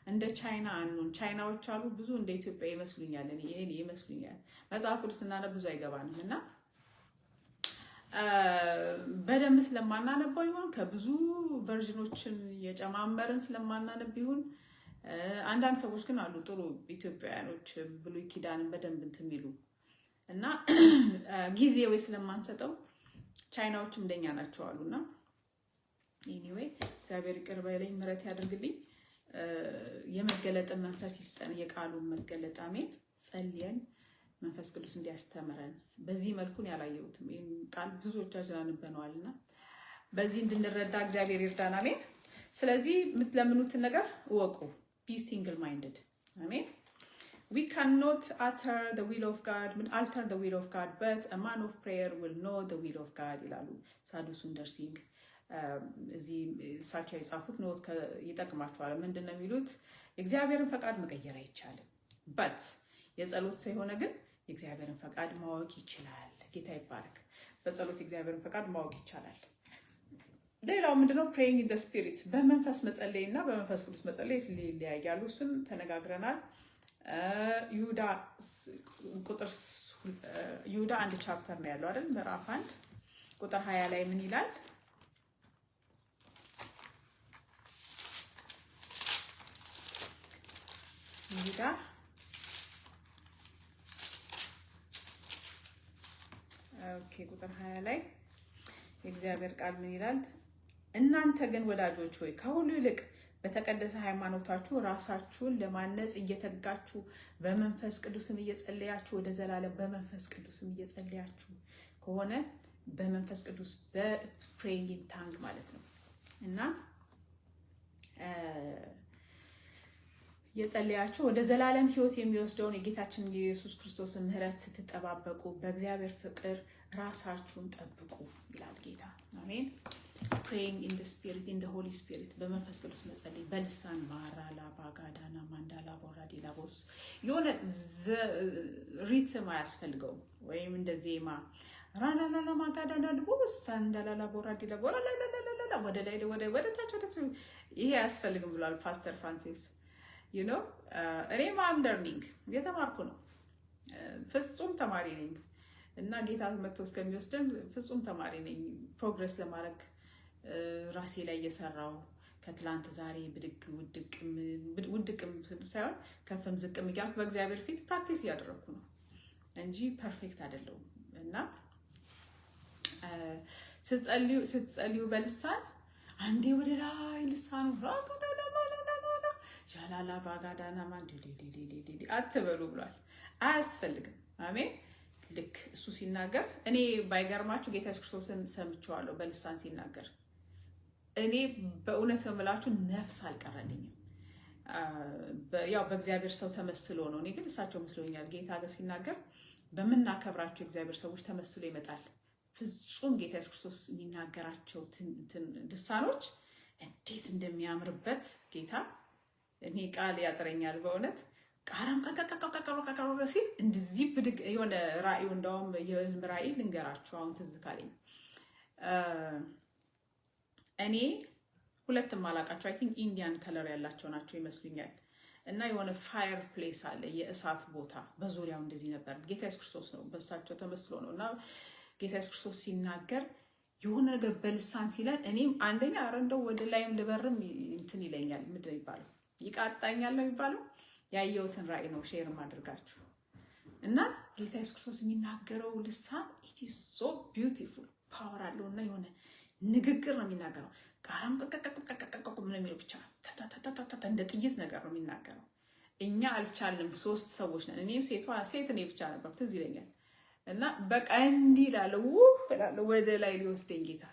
እንደ ቻይና አንኑን። ቻይናዎች አሉ ብዙ እንደ ኢትዮጵያ ይመስሉኛል። እኔ ይመስሉኛል መጽሐፍ ቅዱስ እናነብ ብዙ አይገባንም እና በደንብ ስለማናነበው ይሆን ከብዙ ቨርዥኖችን የጨማመርን ስለማናነብ ይሁን አንዳንድ ሰዎች ግን አሉ ጥሩ ኢትዮጵያውያኖች ብሉይ ኪዳንን በደንብ እንትን የሚሉ እና ጊዜ ወይ ስለማንሰጠው ቻይናዎችም እንደኛ ናቸው አሉና ኤኒዌይ እግዚአብሔር ይቅር በለኝ ምሕረት ያድርግልኝ። የመገለጥን መንፈስ ይስጠን፣ የቃሉን መገለጥ አሜን። ጸልየን መንፈስ ቅዱስ እንዲያስተምረን በዚህ መልኩን ያላየሁትም ይሄን ቃል ብዙዎቻችን አንበነዋልና በዚህ እንድንረዳ እግዚአብሔር ይርዳን አሜን። ስለዚህ የምትለምኑትን ነገር እወቁ። be single minded amen. We cannot alter the will of God, but a man of prayer will know the will of God ይላሉ ሳዱ ሱንደር ሲንግ። እዚህ እሳቸው የጻፉት ኖት ይጠቅማቸዋል። ምንድን ነው የሚሉት? የእግዚአብሔርን ፈቃድ መቀየር አይቻልም፣ በት የጸሎት ሰው የሆነ ግን የእግዚአብሔርን ፈቃድ ማወቅ ይችላል። ጌታ ይባረክ። በጸሎት የእግዚአብሔርን ፈቃድ ማወቅ ይቻላል። ሌላው ምንድነው? ፕሬይንግ ኢን ዘ ስፒሪት በመንፈስ መጸለይ እና በመንፈስ ቅዱስ መጸለይ ይለያያሉ። እሱን ተነጋግረናል። ይሁዳ አንድ ቻፕተር ነው ያለው አይደል? ምዕራፍ 1 ቁጥር 20 ላይ ምን ይላል? ይሁዳ ቁጥር 20 ላይ የእግዚአብሔር ቃል ምን ይላል? እናንተ ግን ወዳጆች ሆይ ከሁሉ ይልቅ በተቀደሰ ሃይማኖታችሁ ራሳችሁን ለማነጽ እየተጋችሁ በመንፈስ ቅዱስም እየጸለያችሁ ወደ ዘላለም በመንፈስ ቅዱስም እየጸለያችሁ ከሆነ በመንፈስ ቅዱስ በፕሬይንግ ኢን ታንግ ማለት ነው እና የጸለያችሁ ወደ ዘላለም ሕይወት የሚወስደውን የጌታችን ኢየሱስ ክርስቶስን ምሕረት ስትጠባበቁ በእግዚአብሔር ፍቅር ራሳችሁን ጠብቁ ይላል ጌታ አሜን። praying in the spirit, in the Holy Spirit በመንፈስ ቅዱስ መጸለይ በልሳን ማራላ ባጋዳና ማንዳላ ቦራዲ ላቦስ የሆነ ሪትም አያስፈልገውም ወይም እንደ ዜማ ራላላላ ማጋዳና ልቦስ ሳንዳላላ ቦራዲ ላቦራላላላ ወደ ላይ ወደ ታች ወደ ይሄ አያስፈልግም ብሏል ፓስተር ፍራንሲስ። you know እኔም I'm learning የተማርኩ ነው፣ ፍጹም ተማሪ ነኝ እና ጌታ መጥቶ እስከሚወስደን ፍጹም ተማሪ ነኝ። ፕሮግረስ ለማድረግ ራሴ ላይ እየሰራው ከትላንት ዛሬ ብድግ ውድቅም ሳይሆን ከፍም ዝቅም እያልኩ በእግዚአብሔር ፊት ፕራክቲስ እያደረኩ ነው እንጂ ፐርፌክት አይደለሁም። እና ስትጸልዩ በልሳን አንዴ ወደ ላይ ልሳኑ ጃላላ ባጋዳና ማንዲዲዲዲዲ አትበሉ ብሏል። አያስፈልግም። አሜን። ልክ እሱ ሲናገር እኔ ባይገርማችሁ ጌታ ኢየሱስ ክርስቶስን ሰምቼዋለሁ በልሳን ሲናገር። እኔ በእውነት የምላችሁ ነፍስ አልቀረልኝም። ያው በእግዚአብሔር ሰው ተመስሎ ነው። እኔ ግን እሳቸው መስሎኛል። ጌታ ጋር ሲናገር በምናከብራቸው እግዚአብሔር ሰዎች ተመስሎ ይመጣል። ፍጹም ጌታ ኢየሱስ ክርስቶስ የሚናገራቸው ልሳኖች እንዴት እንደሚያምርበት ጌታ እኔ ቃል ያጥረኛል በእውነት ቃራም ካካካካካካካ ሲል እንደዚህ ብድግ የሆነ ራእዩ እንደውም የህልም ራእይ ልንገራችሁ አሁን ትዝ ካለኝ እኔ ሁለቱም አላቃቸው አይ ቲንክ ኢንዲያን ከለር ያላቸው ናቸው ይመስሉኛል እና የሆነ ፋየር ፕሌስ አለ የእሳት ቦታ በዙሪያው እንደዚህ ነበር። ጌታ ኢየሱስ ክርስቶስ ነው በእሳቸው ተመስሎ ነው እና ጌታ ኢየሱስ ክርስቶስ ሲናገር የሆነ ነገር በልሳን ሲለን እኔም አንደኛ ኧረ እንደው ወደ ላይም ልበርም እንትን ይለኛል ምንድን ነው የሚባለው ይቃጣኛል ነው የሚባለው ያየሁትን ራእይ ነው ሼር ማድረጋችሁ እና ጌታ ኢየሱስ ክርስቶስ የሚናገረው ልሳን it is so beautiful ፓወር አለውና የሆነ ንግግር ነው የሚናገረው። ቃራም ቀቀቀቀቀቀቀ ምን የሚለው ብቻ ታታታታታ እንደ ጥይት ነገር ነው የሚናገረው። እኛ አልቻልንም። 3 ሰዎች ነን። እኔም ሴት እኔ ብቻ ነበር ትዝ ይለኛል እና በቃ እንዲህ እላለሁ እላለሁ ወደ ላይ ሊወስደኝ ጌታ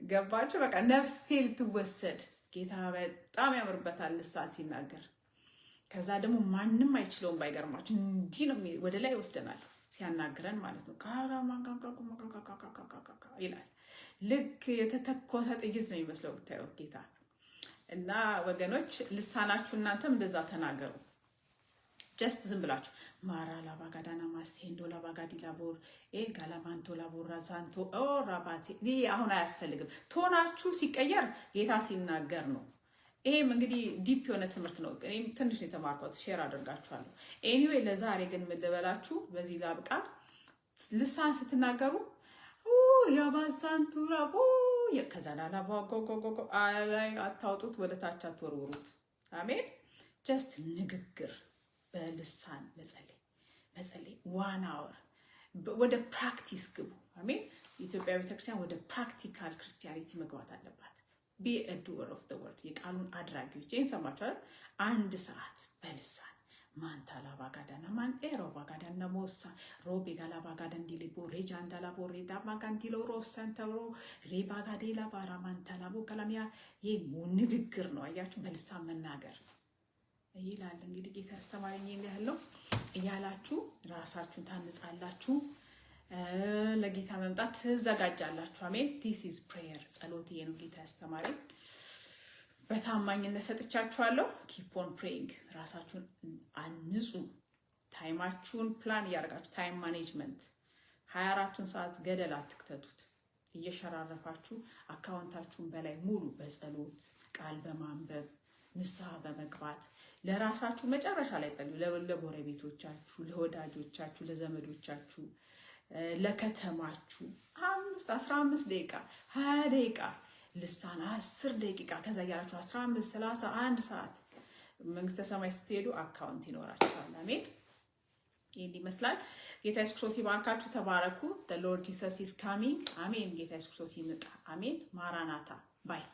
ገባችሁ። በቃ ነፍሴ ልትወሰድ ጌታ በጣም ያምርበታል ልሳን ሲናገር። ከዛ ደግሞ ማንም አይችለውም ባይገርማችሁ እንዲህ ነው ወደ ላይ ይወስደናል ሲያናግረን ማለት ነው። ካራማንካንካንካንካንካንካንካንካንካ ይላል። ልክ የተተኮሰ ጥይት ነው የሚመስለው ብታዩት ጌታ። እና ወገኖች ልሳናችሁ እናንተም እንደዛ ተናገሩ። ጀስት ዝም ብላችሁ ማራ ላባጋዳና ማሴንዶ ላባጋዲ ላቦር ጋላማንቶ ላቦራ ዛንቶ ራባቴ ይሄ አሁን አያስፈልግም። ቶናችሁ ሲቀየር ጌታ ሲናገር ነው። ይሄም እንግዲህ ዲፕ የሆነ ትምህርት ነው። እኔም ትንሽ ነው የተማርኩት፣ ሼር አደርጋችኋለሁ። ኤኒዌይ ለዛሬ ግን ምልበላችሁ በዚህ ላብቃ። ልሳን ስትናገሩ ያባሳንቱ ራቦ ከዛላላ ባጎጎጎ አላይ አታውጡት፣ ወደ ታች አትወርውሩት። አሜን። ጀስት ንግግር በልሳን መጸለይ 1 hour ወደ ፕራክቲስ ግቡ። አሜን። የኢትዮጵያ ቤተክርስቲያን ወደ ፕራክቲካል ክርስቲያኒቲ መግባት አለባት። ቢ a doer of the word የቃሉን አድራጊዎች። ይህን ሰማችኋል? 1 ሰዓት በልሳን ማንታላ ባጋዳና ማን ኤሮ ባጋዳና ሞሳ ሮቤ ጋላ ባጋዳን ዲሊቦ ሬጃንዳላ ቦሬዳ ማጋንቲሎ ሮሰንተሮ ሬባጋዴላ ባራ ማንታላ ቦከላሚያ ንግግር ነው። አያችሁ? በልሳን መናገር ይላል። እንግዲህ ጌታ አስተማረኝ ያለው እያላችሁ ራሳችሁን ታንጻላችሁ፣ ለጌታ መምጣት ተዘጋጃላችሁ። አሜን። this is prayer ጸሎቴ ነው። ጌታ አስተማረኝ በታማኝነት ሰጥቻችኋለሁ። keep on praying ራሳችሁን አንጹ። ታይማችሁን ፕላን ያርጋችሁ። ታይም ማኔጅመንት 24ቱን ሰዓት ገደል አትክተቱት። እየሸራረፋችሁ አካውንታችሁን በላይ ሙሉ በጸሎት ቃል በማንበብ ንስሐ በመግባት ለራሳችሁ መጨረሻ ላይ ጸልዩ። ለጎረቤቶቻችሁ፣ ለወዳጆቻችሁ፣ ለዘመዶቻችሁ፣ ለከተማችሁ 5 15 ደቂቃ 20 ደቂቃ ልሳን 10 ደቂቃ ከዛ ያላችሁ 15 30 1 ሰዓት መንግስተ ሰማይ ስትሄዱ አካውንት ይኖራችኋል። አሜን። ይሄን ይመስላል። ጌታ ኢየሱስ ክርስቶስ ይባርካችሁ። ተባረኩ። the Lord Jesus is coming። አሜን። ጌታ ኢየሱስ ክርስቶስ ይመጣ። አሜን። ማራናታ ባይ